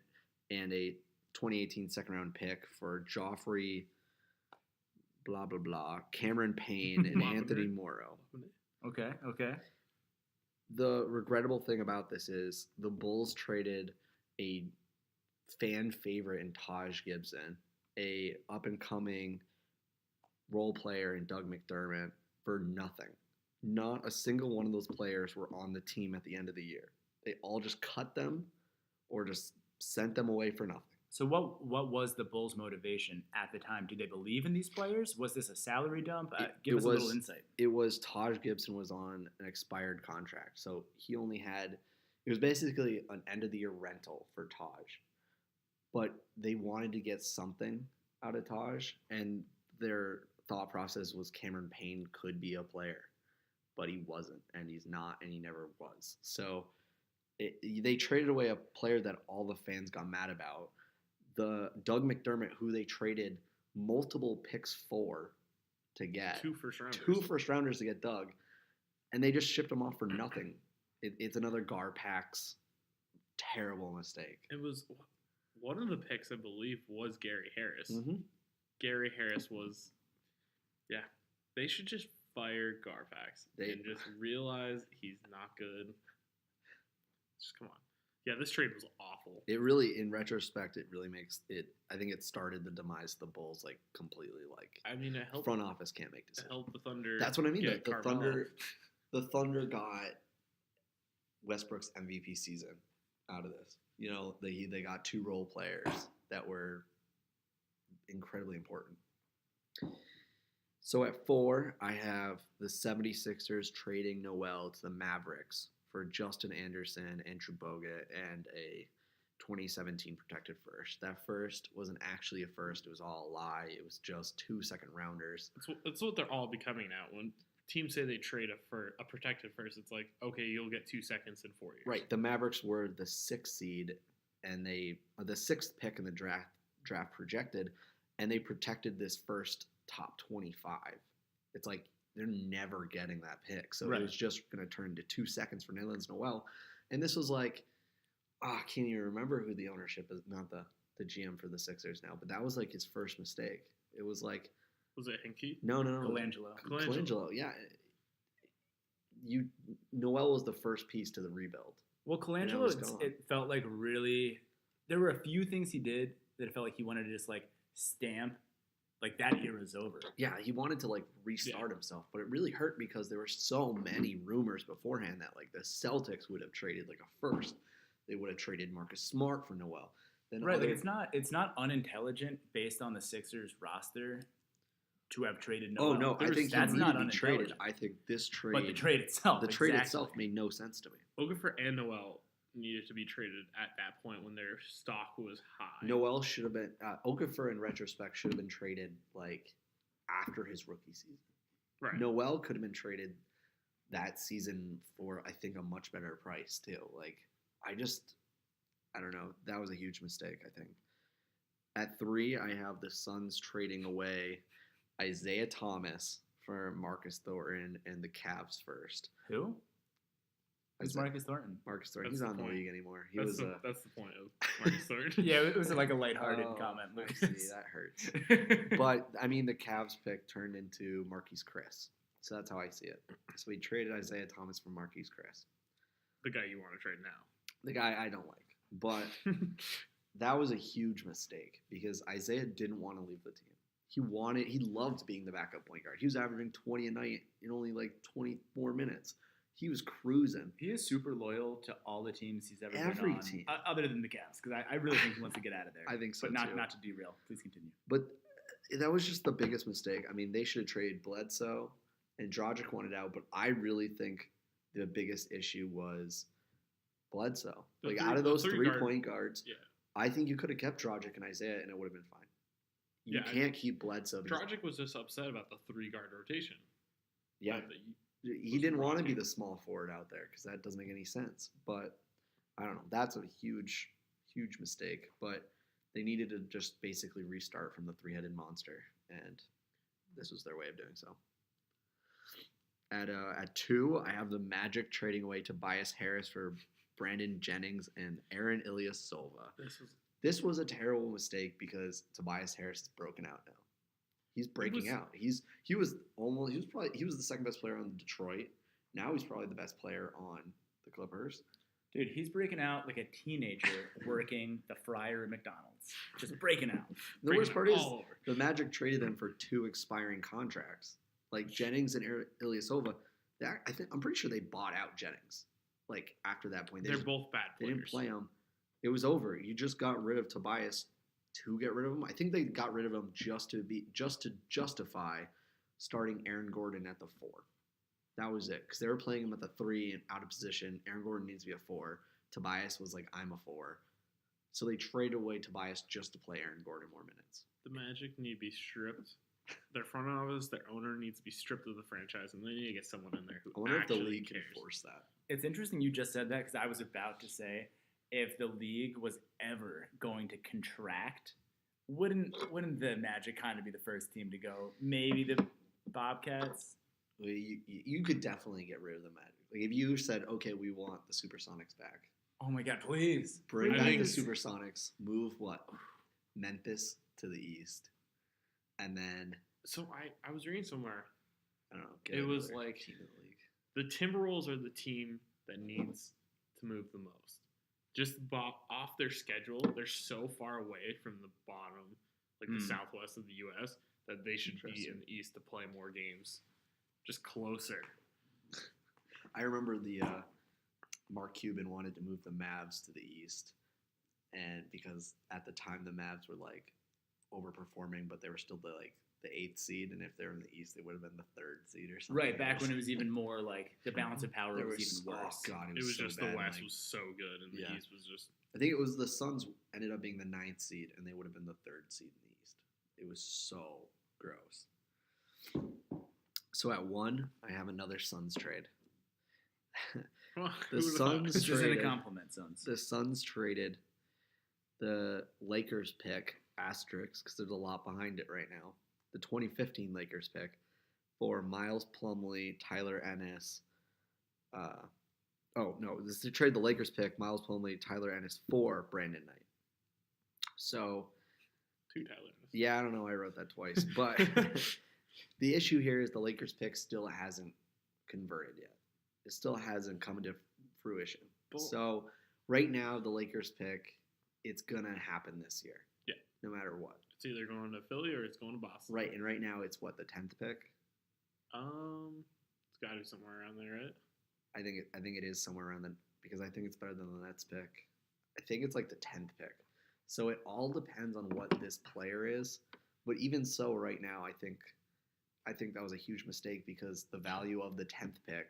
Speaker 3: and a 2018 second-round pick for Joffrey, blah, blah, blah, Cameron Payne, and Anthony Morrow.
Speaker 1: Okay.
Speaker 3: The regrettable thing about this is the Bulls traded a fan favorite in Taj Gibson, a up-and-coming role player in Doug McDermott, for nothing. Not a single one of those players were on the team at the end of the year. They all just cut them or just sent them away for nothing.
Speaker 1: So what was the Bulls' motivation at the time? Did they believe in these players? Was this a salary dump? Give us a little insight.
Speaker 3: It was Taj Gibson was on an expired contract. So he only had – it was basically an end-of-the-year rental for Taj. But they wanted to get something out of Taj, and their thought process was Cameron Payne could be a player. But he wasn't, and he's not, and he never was. So they traded away a player that all the fans got mad about. The Doug McDermott, who they traded multiple picks for to get.
Speaker 2: 2 first-rounders.
Speaker 3: 2 first-rounders to get Doug, and they just shipped him off for nothing. It's another Garpax terrible mistake.
Speaker 2: It was one of the picks, I believe, was Gary Harris.
Speaker 3: Mm-hmm.
Speaker 2: Gary Harris was, they should just fire Garpax and just realize he's not good. Just come on. Yeah, this trade was awful.
Speaker 3: It really, in retrospect, it really makes it. I think it started the demise of the Bulls completely.
Speaker 2: It helped.
Speaker 3: Front office can't make decisions.
Speaker 2: It helped the Thunder.
Speaker 3: That's what I mean.
Speaker 2: The
Speaker 3: Thunder got Westbrook's MVP season out of this. They got 2 role players that were incredibly important. So at 4, I have the 76ers trading Noel to the Mavericks for Justin Anderson, Andrew Bogut, and a 2017 protected first. That first wasn't actually a first. It was all a lie. It was just 2 second-rounders.
Speaker 2: That's what they're all becoming now. When teams say they trade a protected first, it's like, okay, you'll get 2 seconds in 4 years.
Speaker 3: Right. The Mavericks were the 6th seed, and the 6th pick in the draft projected, and they protected this first top 25. It's like they're never getting that pick, so
Speaker 1: Right.
Speaker 3: it was just going to turn into 2 seconds for Nerlens Noel, and this was like, I can't even remember who the ownership is, not the GM for the Sixers now, but that was like his first mistake. It was like,
Speaker 2: Was it Hinkie?
Speaker 3: no,
Speaker 1: Colangelo.
Speaker 3: Colangelo, yeah. Noel was the first piece to the rebuild.
Speaker 1: Well,
Speaker 3: that was
Speaker 1: Colangelo,
Speaker 3: gone.
Speaker 1: it felt like really. There were a few things he did that it felt like he wanted to just like stamp, like that era's over.
Speaker 3: Yeah, he wanted to like restart himself, but it really hurt because there were so many rumors beforehand that like the Celtics would have traded like a first. They would have traded Marcus Smart for Noel. Then
Speaker 1: Right, like it's not unintelligent based on the Sixers roster to have traded Noel.
Speaker 3: Oh no, I think
Speaker 1: that's
Speaker 3: he
Speaker 1: not
Speaker 3: needed to be traded.
Speaker 1: unintelligent.
Speaker 3: I think this trade,
Speaker 1: But the trade itself,
Speaker 3: the trade
Speaker 1: exactly.
Speaker 3: itself made no sense to me.
Speaker 2: Okafor and Noel needed to be traded at that point when their stock was high.
Speaker 3: Noel should have been Okafor in retrospect should have been traded like after his rookie season.
Speaker 2: Right.
Speaker 3: Noel could have been traded that season for I think a much better price too. Like I don't know. That was a huge mistake, I think. At 3, I have the Suns trading away Isaiah Thomas for Marcus Thornton and the Cavs first.
Speaker 1: Who? Who's
Speaker 3: Isaiah-
Speaker 1: Marcus Thornton?
Speaker 3: Marcus Thornton.
Speaker 2: That's
Speaker 3: He's
Speaker 2: the
Speaker 3: not in the
Speaker 2: point.
Speaker 3: league anymore. He
Speaker 2: That's,
Speaker 3: was
Speaker 2: that's the point of Marcus Thornton.
Speaker 1: Yeah, it was like a lighthearted
Speaker 3: Oh,
Speaker 1: comment,
Speaker 3: I
Speaker 1: Lucas.
Speaker 3: see, that hurts. But I mean, the Cavs pick turned into Marquise Chris, so that's how I see it. So we traded Isaiah Thomas for Marquise Chris,
Speaker 2: The guy you want to trade now.
Speaker 3: the guy I don't like. But that was a huge mistake because Isaiah didn't want to leave the team. He loved being the backup point guard. He was averaging 20 a night in only like 24 minutes. He was cruising.
Speaker 1: He is super loyal to all the teams he's ever
Speaker 3: Every
Speaker 1: been on,
Speaker 3: team.
Speaker 1: other than the Cavs, because I really think he wants to get out of there.
Speaker 3: I think so
Speaker 1: but not
Speaker 3: too.
Speaker 1: not to derail. Please continue.
Speaker 3: But that was just the biggest mistake. I mean, they should have traded Bledsoe, and Dragic wanted out. But I really think the biggest issue was Bledsoe.
Speaker 2: The
Speaker 3: Like
Speaker 2: three-
Speaker 3: out of
Speaker 2: the
Speaker 3: those
Speaker 2: three
Speaker 3: 3
Speaker 2: guard-
Speaker 3: point guards,
Speaker 2: Yeah.
Speaker 3: I think you could have kept Dragic and Isaiah, and it would have been fine. You
Speaker 2: Yeah, I-
Speaker 3: can't keep Bledsoe. because-
Speaker 2: Dragic was just upset about the 3-guard rotation.
Speaker 3: yeah,
Speaker 2: Like,
Speaker 3: he didn't want to be
Speaker 2: rotating.
Speaker 3: the small forward out there because that doesn't make any sense. But I don't know. That's a huge, huge mistake. But they needed to just basically restart from the 3-headed monster, and this was their way of doing so. At 2, I have the Magic trading away Tobias Harris for Brandon Jennings and Aaron Ilyasova. This was a terrible mistake because Tobias Harris is broken out now. He's breaking out. He was the second best player on Detroit. Now he's probably the best player on the Clippers.
Speaker 1: Dude, he's breaking out like a teenager working the fryer at McDonald's. Just breaking out.
Speaker 3: The worst part is
Speaker 2: all over.
Speaker 3: the Magic traded them for 2 expiring contracts, like Jennings and Ilyasova. I'm pretty sure they bought out Jennings. Like after that point,
Speaker 2: They're both bad
Speaker 3: they
Speaker 2: players.
Speaker 3: didn't play him. It was over. You just got rid of Tobias to get rid of him. I think they got rid of him just to justify starting Aaron Gordon at the 4. That was it because they were playing him at the 3 and out of position. Aaron Gordon needs to be a 4. Tobias was like, I'm a 4. So they traded away Tobias just to play Aaron Gordon more minutes.
Speaker 2: The Magic need to be stripped. Their front office, their owner needs to be stripped of the franchise, and they need to get someone in there who
Speaker 3: I wonder if the
Speaker 2: actually
Speaker 3: league
Speaker 2: cares.
Speaker 3: can force that.
Speaker 1: It's interesting you just said that because I was about to say if the league was ever going to contract, wouldn't the Magic kind of be the first team to go? Maybe the Bobcats.
Speaker 3: Well, you could definitely get rid of the Magic. Like if you said, okay, we want the Supersonics back.
Speaker 1: Oh my God, please.
Speaker 3: Bring
Speaker 2: I
Speaker 3: back the
Speaker 2: think-
Speaker 3: Supersonics. Move what? Memphis to the East. And then,
Speaker 2: So I was reading somewhere
Speaker 3: I don't know. Get
Speaker 2: It was
Speaker 3: another
Speaker 2: like-
Speaker 3: team in the league.
Speaker 2: the Timberwolves are the team that needs to move the most. Just off their schedule, they're so far away from the bottom, like the southwest of the U.S., that they should be
Speaker 3: Interesting.
Speaker 2: in the East to play more games, just closer.
Speaker 3: I remember the Mark Cuban wanted to move the Mavs to the East, and because at the time the Mavs were like overperforming, but they were still the 8th seed, and if they were in the East, they would have been the 3rd seed or something.
Speaker 1: Right, back when it was even more like the balance of power
Speaker 3: There
Speaker 1: was
Speaker 3: was
Speaker 1: even worse.
Speaker 3: Oh god,
Speaker 2: It was
Speaker 3: so
Speaker 2: just
Speaker 3: bad.
Speaker 2: the West
Speaker 3: Like,
Speaker 2: was so good, and the
Speaker 3: Yeah.
Speaker 2: East was just
Speaker 3: I think it was the Suns ended up being the 9th seed, and they would have been the 3rd seed in the East. It was so gross. So at 1, I have another Suns trade.
Speaker 2: Who
Speaker 3: The
Speaker 2: would've thought?
Speaker 3: Suns
Speaker 1: This isn't a
Speaker 3: traded.
Speaker 1: compliment, Suns.
Speaker 3: The Suns traded the Lakers pick asterisk because there's a lot behind it right now. The 2015 Lakers pick for Miles Plumlee, Tyler Ennis. This is to trade the Lakers pick, Miles Plumlee, Tyler Ennis for Brandon Knight. So,
Speaker 2: 2 Tyler.
Speaker 3: yeah, I don't know. I wrote that twice, but the issue here is the Lakers pick still hasn't converted yet. It still hasn't come into fruition. So right now, the Lakers pick, it's gonna happen this year.
Speaker 2: Yeah.
Speaker 3: No matter what.
Speaker 2: It's either going to Philly or it's going to Boston.
Speaker 3: Right, and right now it's what, the 10th pick?
Speaker 2: It's got to be somewhere around there, right?
Speaker 3: I think it is somewhere around then because I think it's better than the Nets pick. I think it's like the 10th pick. So it all depends on what this player is. But even so, right now, I think that was a huge mistake because the value of the 10th pick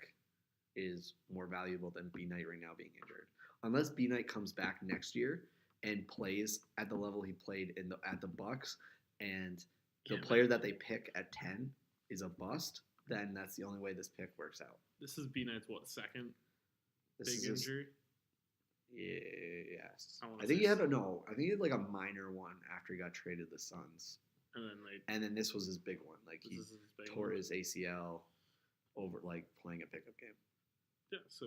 Speaker 3: is more valuable than B Knight right now being injured. Unless B Knight comes back next year and plays at the level he played at the Bucks, and the player that they pick at 10 is a bust, then that's the only way this pick works out.
Speaker 2: This is B Knight's second
Speaker 3: This
Speaker 2: big
Speaker 3: is his-
Speaker 2: injury?
Speaker 3: Yes.
Speaker 2: I wanna
Speaker 3: I think
Speaker 2: say
Speaker 3: he had like a minor one after he got traded to the Suns.
Speaker 2: And then
Speaker 3: And then this was his big one. Like he
Speaker 2: this is his big
Speaker 3: tore
Speaker 2: one.
Speaker 3: his ACL over like playing a pickup game.
Speaker 2: Yeah, so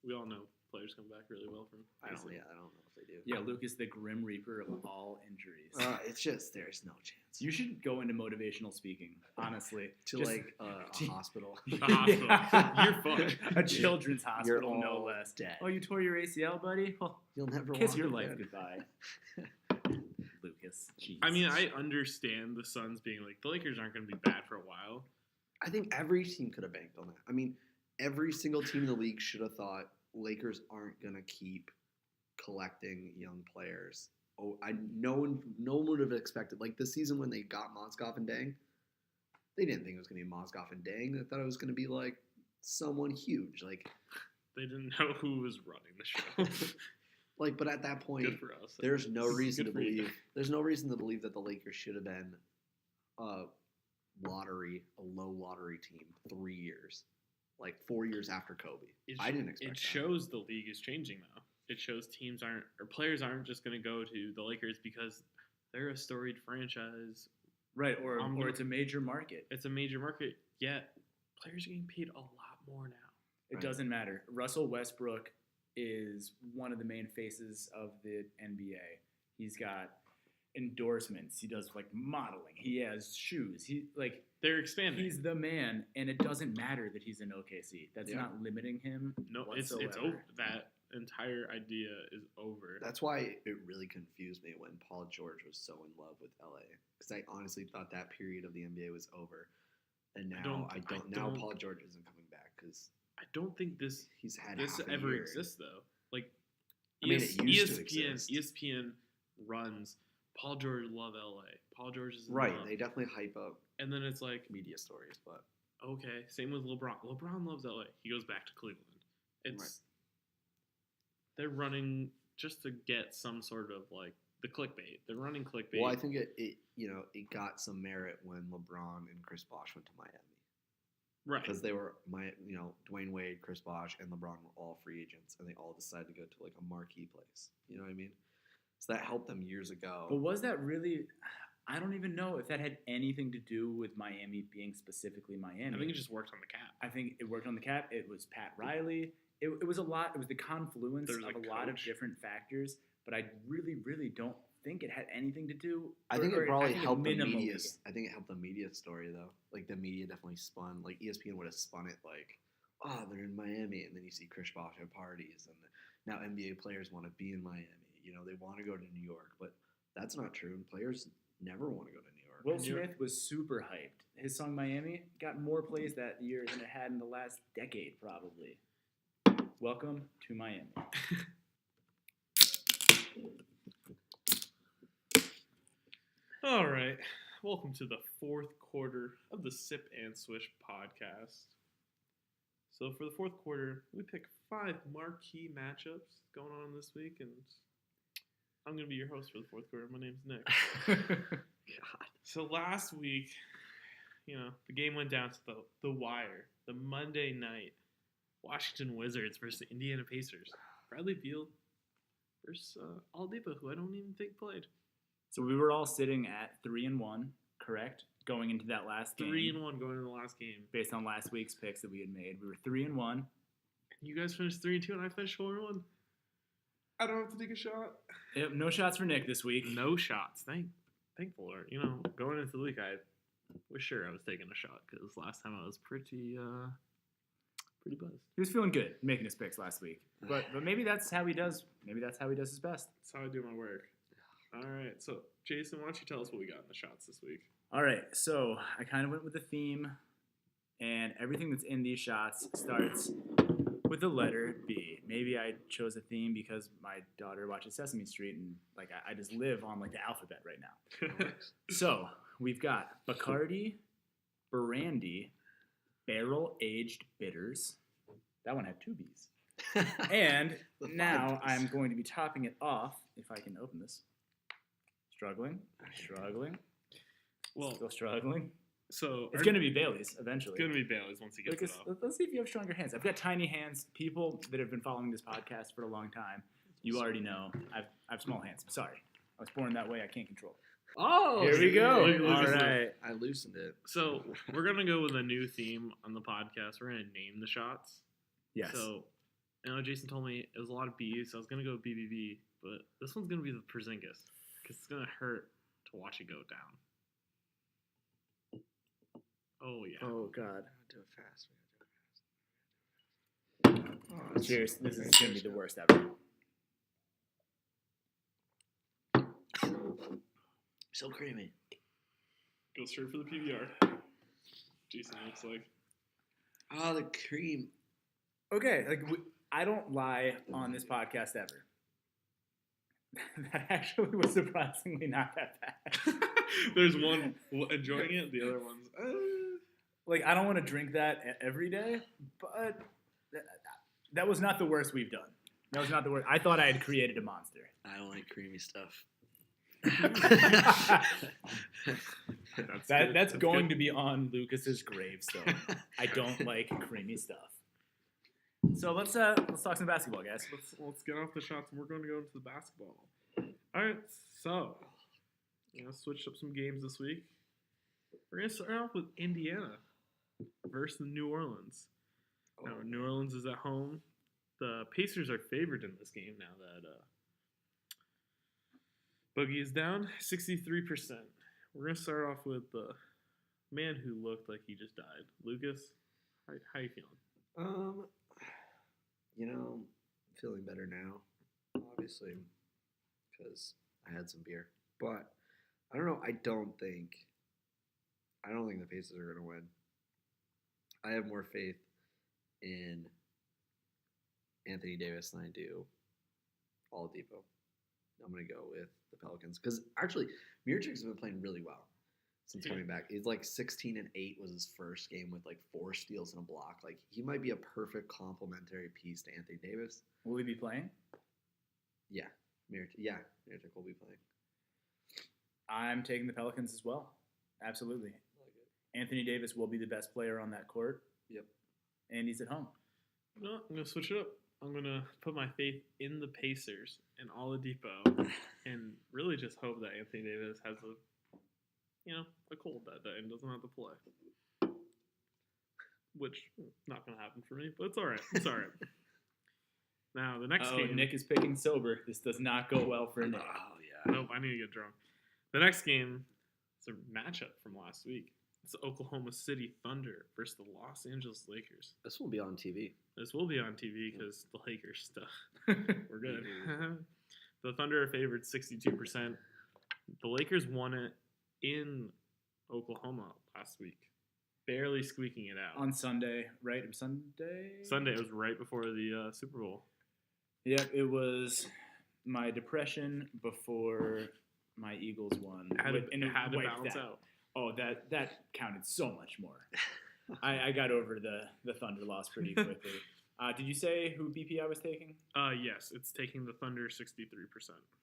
Speaker 2: we all know players come back really well from.
Speaker 3: I don't
Speaker 2: ACL.
Speaker 3: know if they do.
Speaker 1: Yeah, Lucas, the Grim Reaper of all injuries.
Speaker 3: It's just there's no chance.
Speaker 1: You should go into motivational speaking, honestly.
Speaker 3: to
Speaker 1: Just-
Speaker 3: like a hospital.
Speaker 2: A hospital. You're fucked.
Speaker 1: A children's
Speaker 3: You're
Speaker 1: hospital, no
Speaker 3: all
Speaker 1: less.
Speaker 3: dead.
Speaker 1: Oh, you tore your ACL, buddy? Well,
Speaker 3: You'll never
Speaker 1: kiss
Speaker 3: walk
Speaker 1: your
Speaker 3: again.
Speaker 1: life goodbye. Lucas. Jeez.
Speaker 2: I mean, I understand the Suns being like, the Lakers aren't going to be bad for a while.
Speaker 3: I think every team could have banked on that. I mean, every single team in the league should have thought Lakers aren't gonna keep collecting young players. No one would have expected like this season when they got Mozgov and Deng. They didn't think it was gonna be Mozgov and Deng. They thought it was gonna be like someone huge. Like
Speaker 2: They didn't know who was running the show.
Speaker 3: but at that point,
Speaker 2: Good for us.
Speaker 3: there's no reason to
Speaker 2: Good for you.
Speaker 3: believe. There's no reason to believe that the Lakers should have been a low lottery team 3 years. Like 4 years after Kobe. I didn't expect
Speaker 2: It
Speaker 3: that.
Speaker 2: shows the league is changing, though. It shows players aren't just going to go to the Lakers because they're a storied franchise.
Speaker 1: right, or
Speaker 2: I'm gonna-
Speaker 1: it's a major market.
Speaker 2: It's a major market, yet players are getting paid a lot more now.
Speaker 1: It
Speaker 3: Right.
Speaker 1: doesn't matter. Russell Westbrook is one of the main faces of the NBA. He's got endorsements. He does like modeling. He has shoes.
Speaker 2: They're expanding.
Speaker 1: He's the man, and it doesn't matter that he's in OKC. That's
Speaker 3: Yeah.
Speaker 1: not limiting him.
Speaker 2: No, it's
Speaker 1: whatsoever.
Speaker 2: over. That entire idea is over.
Speaker 3: That's why it really confused me when Paul George was so in love with LA, because I honestly thought that period of the NBA was over, and now I don't. Now Paul George isn't coming back because
Speaker 2: I don't think this
Speaker 3: he's had
Speaker 2: this
Speaker 3: half a
Speaker 2: ever
Speaker 3: year.
Speaker 2: exists though. Like,
Speaker 3: I mean, it used to exist.
Speaker 2: ESPN runs. Paul George love LA. Paul George is in
Speaker 3: Right,
Speaker 2: love.
Speaker 3: they definitely hype up
Speaker 2: And then it's like,
Speaker 3: media stories, but
Speaker 2: okay, same with LeBron. LeBron loves LA. He goes back to Cleveland. It's
Speaker 3: Right.
Speaker 2: They're running just to get some sort of like the clickbait. They're running clickbait.
Speaker 3: well, I think it got some merit when LeBron and Chris Bosh went to Miami
Speaker 2: right.
Speaker 3: because they were Dwayne Wade, Chris Bosh, and LeBron were all free agents, and they all decided to go to like a marquee place. You know what I mean? So that helped them years ago.
Speaker 1: But was that really? I don't even know if that had anything to do with Miami being specifically Miami.
Speaker 2: I think it just worked on the cap.
Speaker 1: I think it worked on the cap. It was Pat Riley. It was a lot. It was the confluence
Speaker 2: There's
Speaker 1: of
Speaker 2: a
Speaker 1: a lot of
Speaker 2: coach.
Speaker 1: different factors. But I really, really don't think it had anything to do.
Speaker 3: I think
Speaker 1: or
Speaker 3: it probably
Speaker 1: I think
Speaker 3: helped the
Speaker 1: minimally-
Speaker 3: media. I think it helped the media story though. Like the media definitely spun. Like ESPN would have spun it like, oh, they're in Miami, and then you see Chris Bosh at parties, and now NBA players want to be in Miami. They want to go to New York, but that's not true. And players never want to go to New York.
Speaker 1: Will
Speaker 2: New York-
Speaker 1: Smith was super hyped. His song Miami got more plays that year than it had in the last decade, probably. Welcome to Miami.
Speaker 2: All right. Welcome to the fourth quarter of the Sip and Swish podcast. So for the fourth quarter, we pick 5 marquee matchups going on this week, and I'm going to be your host for the fourth quarter. My name's Nick.
Speaker 3: God.
Speaker 2: So last week, the game went down to the wire. The Monday night Washington Wizards versus the Indiana Pacers. Bradley Beal versus Oladipo, who I don't even think played.
Speaker 1: So we were all sitting at 3-1, correct? Going into that last game.
Speaker 2: 3-1 going into the last game.
Speaker 1: Based on last week's picks that we had made. We were 3-1.
Speaker 2: You guys finished 3-2 and I finished 4-1. I don't have to take a shot.
Speaker 1: Yep, no shots for Nick this week.
Speaker 2: No shots. Thankful Lord. Going into the week, I was sure I was taking a shot because last time I was pretty buzzed.
Speaker 1: He was feeling good making his picks last week. But maybe that's how he does. Maybe that's how he does his best.
Speaker 2: That's how I do my work. All right. So, Jason, why don't you tell us what we got in the shots this week?
Speaker 1: All right. So I kind of went with the theme, and everything that's in these shots starts with the letter B. Maybe I chose a theme because my daughter watches Sesame Street, and I just live on the alphabet right now. So we've got Bacardi, Brandy, barrel-aged bitters. That one had 2 B's. And now I'm going to be topping it off, if I can open this. Struggling.
Speaker 2: Well,
Speaker 1: Still struggling.
Speaker 2: So
Speaker 1: it's going to be Bailey's eventually.
Speaker 2: It's going to be Bailey's once he gets it off.
Speaker 1: Let's see if you have stronger hands. I've got tiny hands. People that have been following this podcast for a long time, you already know I have small hands. I'm sorry. I was born that way. I can't control.
Speaker 3: Oh,
Speaker 1: here we go.
Speaker 2: All
Speaker 1: right.
Speaker 3: I loosened it.
Speaker 2: So we're going to go with a new theme on the podcast. We're going to name the shots.
Speaker 1: Yes.
Speaker 2: So, Jason told me it was a lot of B's, so I was going to go with BBB, but this one's going to be the Porzingis because it's going to hurt to watch it go down. Oh, yeah.
Speaker 1: Oh, God.
Speaker 3: Do it fast.
Speaker 1: Oh, cheers. This is going to be the worst ever.
Speaker 3: So creamy.
Speaker 2: Go straight for the PBR. Jason looks like.
Speaker 3: Oh, the cream.
Speaker 1: Okay. I don't lie on this podcast ever. That actually was surprisingly not that bad.
Speaker 2: There's one enjoying it, the other one's...
Speaker 1: I don't want to drink that every day, but that was not the worst we've done. That was not the worst. I thought I had created a monster.
Speaker 3: I don't like creamy stuff.
Speaker 1: That's going to be on Lucas's gravestone. I don't like creamy stuff. So let's talk some basketball, guys.
Speaker 2: Let's get off the shots, and we're going to go into the basketball. All right, so switched up some games this week. We're going to start off with Indiana versus New Orleans. Now, New Orleans is at home. The Pacers are favored in this game now that Boogie is down 63%. We're going to start off with the man who looked like he just died. Lucas, how you feeling?
Speaker 3: I'm feeling better now, obviously, because I had some beer. But I don't know. I don't think the Pacers are going to win. I have more faith in Anthony Davis than I do Oladipo. I'm going to go with the Pelicans because actually Miricic's been playing really well since coming back. He's 16-8 was his first game with 4 steals and a block. He might be a perfect complementary piece to Anthony Davis.
Speaker 1: Will he be playing?
Speaker 3: Yeah, Miricic will be playing.
Speaker 1: I'm taking the Pelicans as well. Absolutely. Anthony Davis will be the best player on that court.
Speaker 3: Yep.
Speaker 1: And he's at home.
Speaker 2: No, I'm going to switch it up. I'm going to put my faith in the Pacers and Oladipo and really just hope that Anthony Davis has a cold that day and doesn't have to play. Which, not going to happen for me, but it's all right. It's all right. Now, the next game...
Speaker 1: Nick is picking sober. This does not go well for Nick.
Speaker 3: Oh, yeah.
Speaker 2: Nope, I need to get drunk. The next game is a matchup from last week. It's the Oklahoma City Thunder versus the Los Angeles Lakers.
Speaker 3: This will be on TV.
Speaker 2: This will be on TV because the Lakers stuff. We're good. The Thunder are favored 62%. The Lakers won it in Oklahoma last week. Barely squeaking it out.
Speaker 1: On Sunday, right? It was Sunday?
Speaker 2: Sunday. It was right before the Super Bowl.
Speaker 1: Yep, it was my depression before my Eagles won.
Speaker 2: Had to balance out.
Speaker 1: Oh, that counted so much more. I got over the Thunder loss pretty quickly. Did you say who BPI was taking?
Speaker 2: Yes, it's taking the Thunder 63%.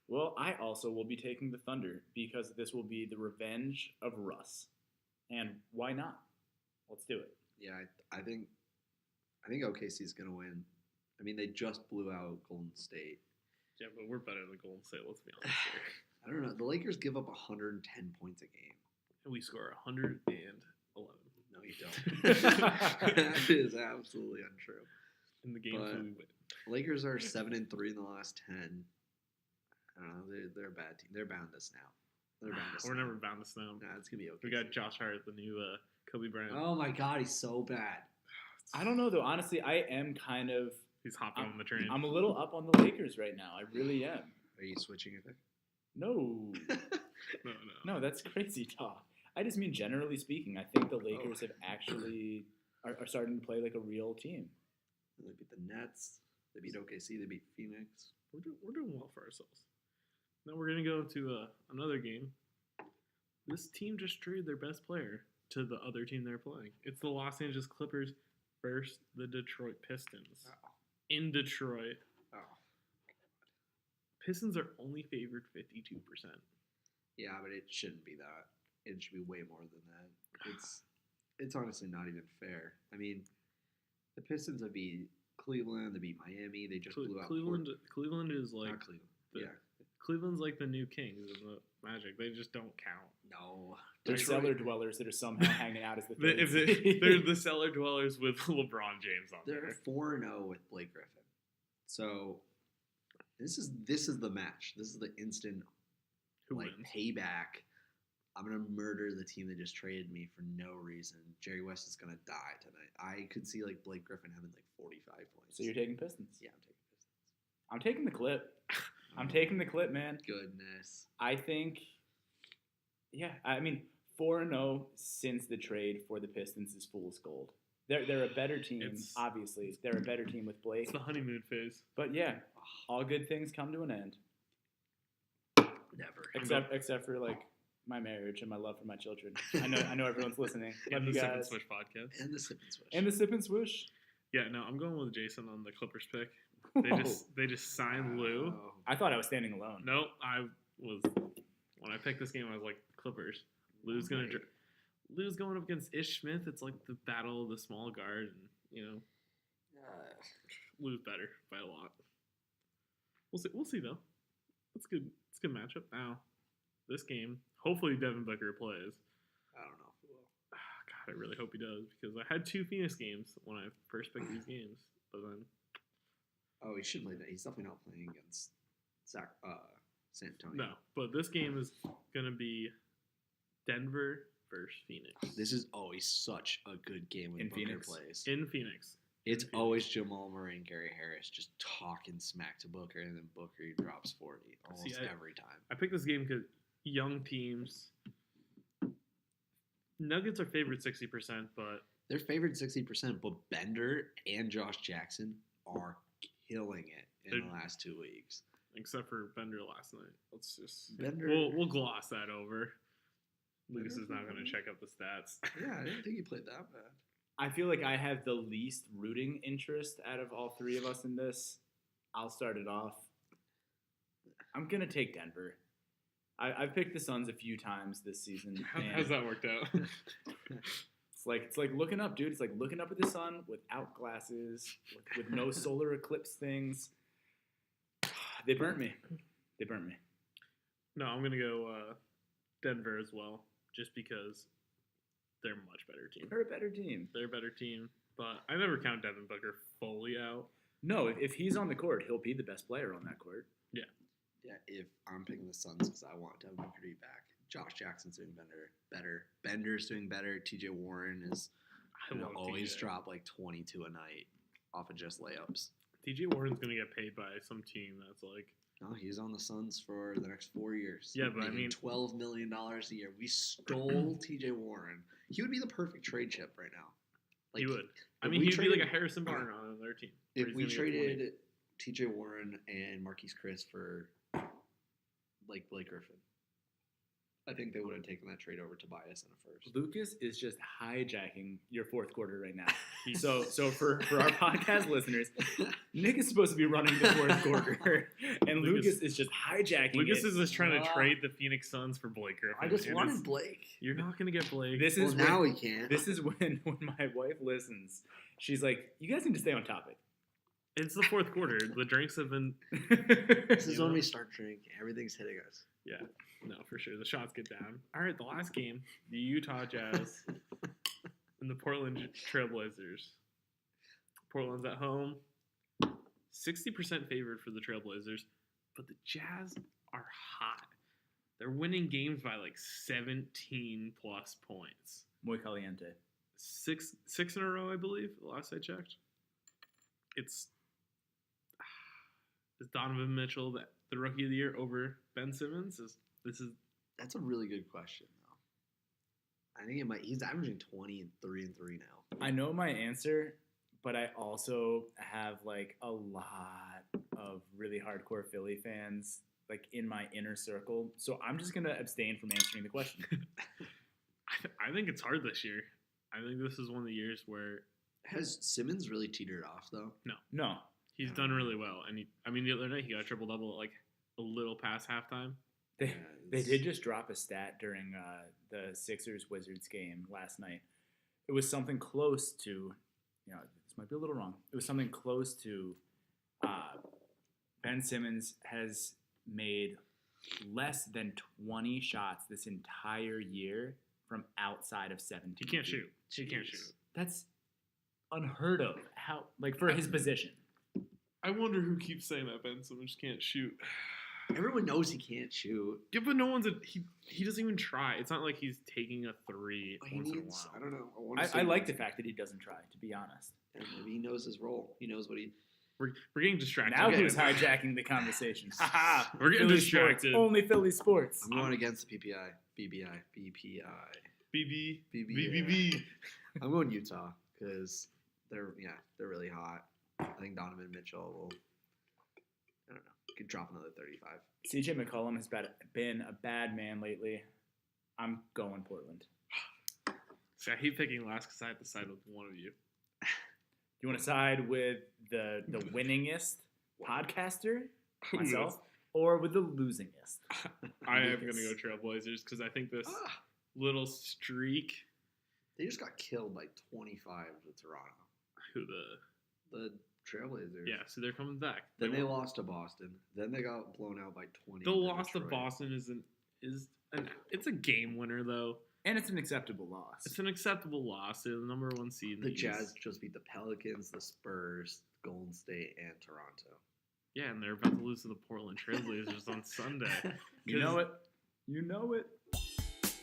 Speaker 1: Well, I also will be taking the Thunder because this will be the revenge of Russ. And why not? Let's do it.
Speaker 3: Yeah, I think OKC is gonna win. I mean, they just blew out Golden State.
Speaker 2: Yeah, but we're better than Golden State. Let's be honest here.
Speaker 3: I don't know. The Lakers give up 110 points a game.
Speaker 2: And we score 111
Speaker 3: No, you don't. That is absolutely untrue.
Speaker 2: in the games
Speaker 3: But-
Speaker 2: we win.
Speaker 3: Lakers are 7-3 in the last 10. I don't know. They're a bad team. They're bound to snap. They're bound to
Speaker 2: We're
Speaker 3: snap.
Speaker 2: never bound to snow.
Speaker 3: Nah, it's gonna be okay.
Speaker 2: We got Josh Hart, the new Kobe Bryant.
Speaker 3: Oh my God, he's so bad.
Speaker 1: I don't know though. Honestly, I am kind of.
Speaker 2: He's hopping on the train.
Speaker 1: I'm a little up on the Lakers right now. I really am.
Speaker 3: Are you switching your pick?
Speaker 1: No,
Speaker 2: no.
Speaker 1: no, that's crazy talk. I just mean generally speaking. I think the Lakers have actually are starting to play like a real team.
Speaker 3: They beat the Nets. They beat OKC. They beat Phoenix.
Speaker 2: We're doing well for ourselves. Now we're gonna go to another game. This team just traded their best player to the other team they're playing. It's the Los Angeles Clippers versus the Detroit Pistons in Detroit.
Speaker 3: Oh.
Speaker 2: Pistons are only favored 52%.
Speaker 3: Yeah, but it shouldn't be that. It should be way more than that. It's honestly not even fair. I mean, the Pistons have beat Cleveland. They beat Miami. They just blew out
Speaker 2: Cleveland is like
Speaker 3: not Cleveland.
Speaker 2: the- Cleveland's like the new Kings of the Magic. They just don't count.
Speaker 3: No.
Speaker 1: They're
Speaker 3: Detroit-
Speaker 1: cellar dwellers that are somehow hanging out as the third
Speaker 2: If
Speaker 1: seed.
Speaker 2: they're the cellar dwellers with LeBron James on
Speaker 3: They're
Speaker 2: there.
Speaker 3: 4-0 with Blake Griffin. So this is the match. This is the instant
Speaker 2: Who
Speaker 3: like
Speaker 2: wins?
Speaker 3: payback. I'm gonna murder the team that just traded me for no reason. Jerry West is gonna die tonight. I could see like Blake Griffin having like 45 points.
Speaker 1: So you're taking Pistons.
Speaker 3: Yeah, I'm taking Pistons.
Speaker 1: I'm taking the clip. I'm taking the clip, man.
Speaker 3: Goodness.
Speaker 1: I think, yeah, I mean, 4-0 since the trade for the Pistons is fool's gold. They're a better team,
Speaker 2: It's-
Speaker 1: obviously. They're a better team with Blake.
Speaker 2: It's the honeymoon phase.
Speaker 1: But yeah, all good things come to an end.
Speaker 3: Never.
Speaker 1: Except for like my marriage and my love for my children. I know everyone's listening. Love
Speaker 2: And
Speaker 1: you
Speaker 2: the Sip and
Speaker 1: guys.
Speaker 2: Switch podcast.
Speaker 3: And the sip and switch.
Speaker 1: And the sip and swoosh.
Speaker 2: Yeah, no, I'm going with Jason on the Clippers pick.
Speaker 1: Whoa.
Speaker 2: They just signed Lou.
Speaker 3: Oh.
Speaker 1: I thought I was standing alone.
Speaker 2: No, when I picked this game, I was like Clippers. Lou's
Speaker 3: Right.
Speaker 2: Lou's going up against Ish Smith. It's like the battle of the small guard, and Lou's better by a lot. We'll see though. It's good. It's a good matchup. Now, this game, hopefully Devin Booker plays.
Speaker 3: I don't know if it will.
Speaker 2: God, I really hope he does because I had 2 Phoenix games when I first picked these games, but then
Speaker 3: Oh, he should play that. He's definitely not playing against San Antonio.
Speaker 2: no. But this game is gonna be Denver versus Phoenix.
Speaker 3: This is always such a good game when
Speaker 1: In
Speaker 3: Booker
Speaker 1: Phoenix?
Speaker 3: plays.
Speaker 2: In Phoenix.
Speaker 3: It's
Speaker 2: Phoenix.
Speaker 3: always Jamal Murray and Gary Harris just talking smack to Booker, and then Booker drops 40 almost every time.
Speaker 2: I picked this game because young teams. Nuggets are favored 60%, but
Speaker 3: They're favored 60%, but Bender and Josh Jackson are killing it in the last 2 weeks.
Speaker 2: except for Bender last night, let's just
Speaker 3: Bender-
Speaker 2: we'll gloss that over. Lucas
Speaker 3: Bender
Speaker 2: is not going
Speaker 3: played
Speaker 2: to check up the stats.
Speaker 3: Yeah, I didn't think he played that bad.
Speaker 1: I feel like I have the least rooting interest out of all three of us in this. I'll start it off. I'm going to take Denver. I've picked the Suns a few times this season. and
Speaker 2: How's that worked out?
Speaker 1: It's like looking up, dude. It's like looking up at the sun without glasses, with no solar eclipse things. They burnt me. They burnt me.
Speaker 2: No, I'm going to go Denver as well, just because they're a much better team.
Speaker 1: They're a better team.
Speaker 2: They're a better team, but I never count Devin Booker fully out.
Speaker 1: No, if he's on the court, he'll be the best player on that court.
Speaker 3: Yeah, if I'm picking the Suns because I want Devin Booker to be back. Josh Jackson's doing better. Bender's doing better. TJ Warren is
Speaker 2: I love
Speaker 3: always
Speaker 2: TJ.
Speaker 3: drop like 22 a night off of just layups.
Speaker 2: TJ Warren's going to get paid by some team that's like,
Speaker 3: No, he's on the Suns for the next 4 years.
Speaker 2: Yeah, but I
Speaker 3: making
Speaker 2: mean-
Speaker 3: $12 million a year. We stole TJ Warren. He would be the perfect trade chip right now.
Speaker 2: he would. I
Speaker 3: if
Speaker 2: mean,
Speaker 3: we
Speaker 2: he'd be like a
Speaker 3: traded-
Speaker 2: Harrison Barnes on their team. where
Speaker 3: If
Speaker 2: he's
Speaker 3: we
Speaker 2: gonna get 20.
Speaker 3: traded TJ Warren and Marquise Chris for like Blake Griffin, I think they would have taken that trade over Tobias in a first.
Speaker 1: Lucas is just hijacking your fourth quarter right now.
Speaker 2: He's-
Speaker 1: So for our podcast listeners, Nick is supposed to be running the fourth quarter, and Lucas is just hijacking
Speaker 2: Lucas
Speaker 1: it.
Speaker 2: is just trying to trade the Phoenix Suns for Blake Griffin.
Speaker 3: I just
Speaker 2: and
Speaker 3: wanted
Speaker 2: it's-
Speaker 3: Blake.
Speaker 2: You're not gonna get Blake.
Speaker 1: This
Speaker 3: Well,
Speaker 1: is
Speaker 3: now
Speaker 1: when,
Speaker 3: he can't.
Speaker 1: this is when my wife listens. She's like, "You guys need to stay on topic."
Speaker 2: It's the fourth quarter. The drinks have been.
Speaker 3: This is
Speaker 2: you
Speaker 3: when
Speaker 2: know?
Speaker 3: we start drinking. Everything's hitting us.
Speaker 2: Yeah, no, for sure. The shots get down. All right, the last game, the Utah Jazz and the Portland Trailblazers. Portland's at home, 60% favored for the Trailblazers, but the Jazz are hot. They're winning games by like 17 plus points.
Speaker 1: Muy caliente.
Speaker 2: Six in a row, I believe. Last I checked. Is Donovan Mitchell the rookie of the year over Ben Simmons?
Speaker 3: That's a really good question, though. I think it might. He's averaging 20 and 3 now.
Speaker 1: I know my answer, but I also have like a lot of really hardcore Philly fans like in my inner circle. So I'm just gonna abstain from answering the question.
Speaker 2: I think it's hard this year. I think this is one of the years where
Speaker 3: Has Simmons really teetered off though?
Speaker 1: No.
Speaker 2: he's done really well. And the other night he got a triple double at like a little past halftime.
Speaker 1: They did just drop a stat during the Sixers-Wizards game last night. It was something close to, this might be a little wrong. It was something close to Ben Simmons has made less than 20 shots this entire year from outside of 17
Speaker 2: He can't
Speaker 1: feet.
Speaker 2: shoot. He can't shoot.
Speaker 1: That's unheard of. How, like, for his position.
Speaker 2: I wonder who keeps saying that Ben Simmons can't shoot.
Speaker 3: Everyone knows he can't shoot.
Speaker 2: Yeah, but no one's he doesn't even try. It's not like he's taking a three
Speaker 3: He
Speaker 2: once in a
Speaker 3: needs.
Speaker 2: while.
Speaker 3: I don't know.
Speaker 1: I like the fact that he doesn't try, to be honest.
Speaker 3: Maybe he knows his role. He knows what he.
Speaker 2: We're getting distracted.
Speaker 1: Now
Speaker 2: again.
Speaker 1: who's hijacking the conversation? Haha.
Speaker 2: We're getting
Speaker 1: Philly
Speaker 2: distracted.
Speaker 1: Sports. Only Philly sports.
Speaker 3: I'm going against the PPI, BBI, BPI.
Speaker 2: BB
Speaker 3: BB.
Speaker 2: BBB.
Speaker 3: I'm going Utah because they're really hot. I think Donovan Mitchell will. I don't know. Could drop another 35.
Speaker 1: CJ McCollum has been a bad man lately. I'm going Portland.
Speaker 2: See, I hate picking last because I have to side with one of you.
Speaker 1: You want to side with the winningest podcaster, myself, or with the losingest?
Speaker 2: I am going to
Speaker 3: Lucas.
Speaker 2: go Trailblazers because I think this
Speaker 3: Ah,
Speaker 2: little streak.
Speaker 3: they just got killed by 25 to Toronto.
Speaker 2: Who
Speaker 3: The Trailblazers.
Speaker 2: Yeah, so they're coming back.
Speaker 3: Then they lost to Boston. Then they got blown out by 20.
Speaker 2: The
Speaker 3: to
Speaker 2: loss to
Speaker 3: Detroit.
Speaker 2: Boston it's a game winner though.
Speaker 1: And it's an acceptable loss.
Speaker 2: It's an acceptable loss. They're the number one seed. In
Speaker 3: The
Speaker 2: East.
Speaker 3: Jazz just beat the Pelicans, the Spurs, Golden State, and Toronto.
Speaker 2: Yeah, and they're about to lose to the Portland Trailblazers on Sunday.
Speaker 1: You know it. You know it.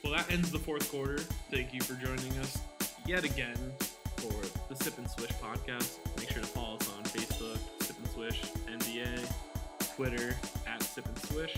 Speaker 2: Well, that ends the fourth quarter. Thank you for joining us yet again for the Sip and Swish podcast. Make sure to follow us on Facebook, Sip and Swish NBA, Twitter @Sip and Swish.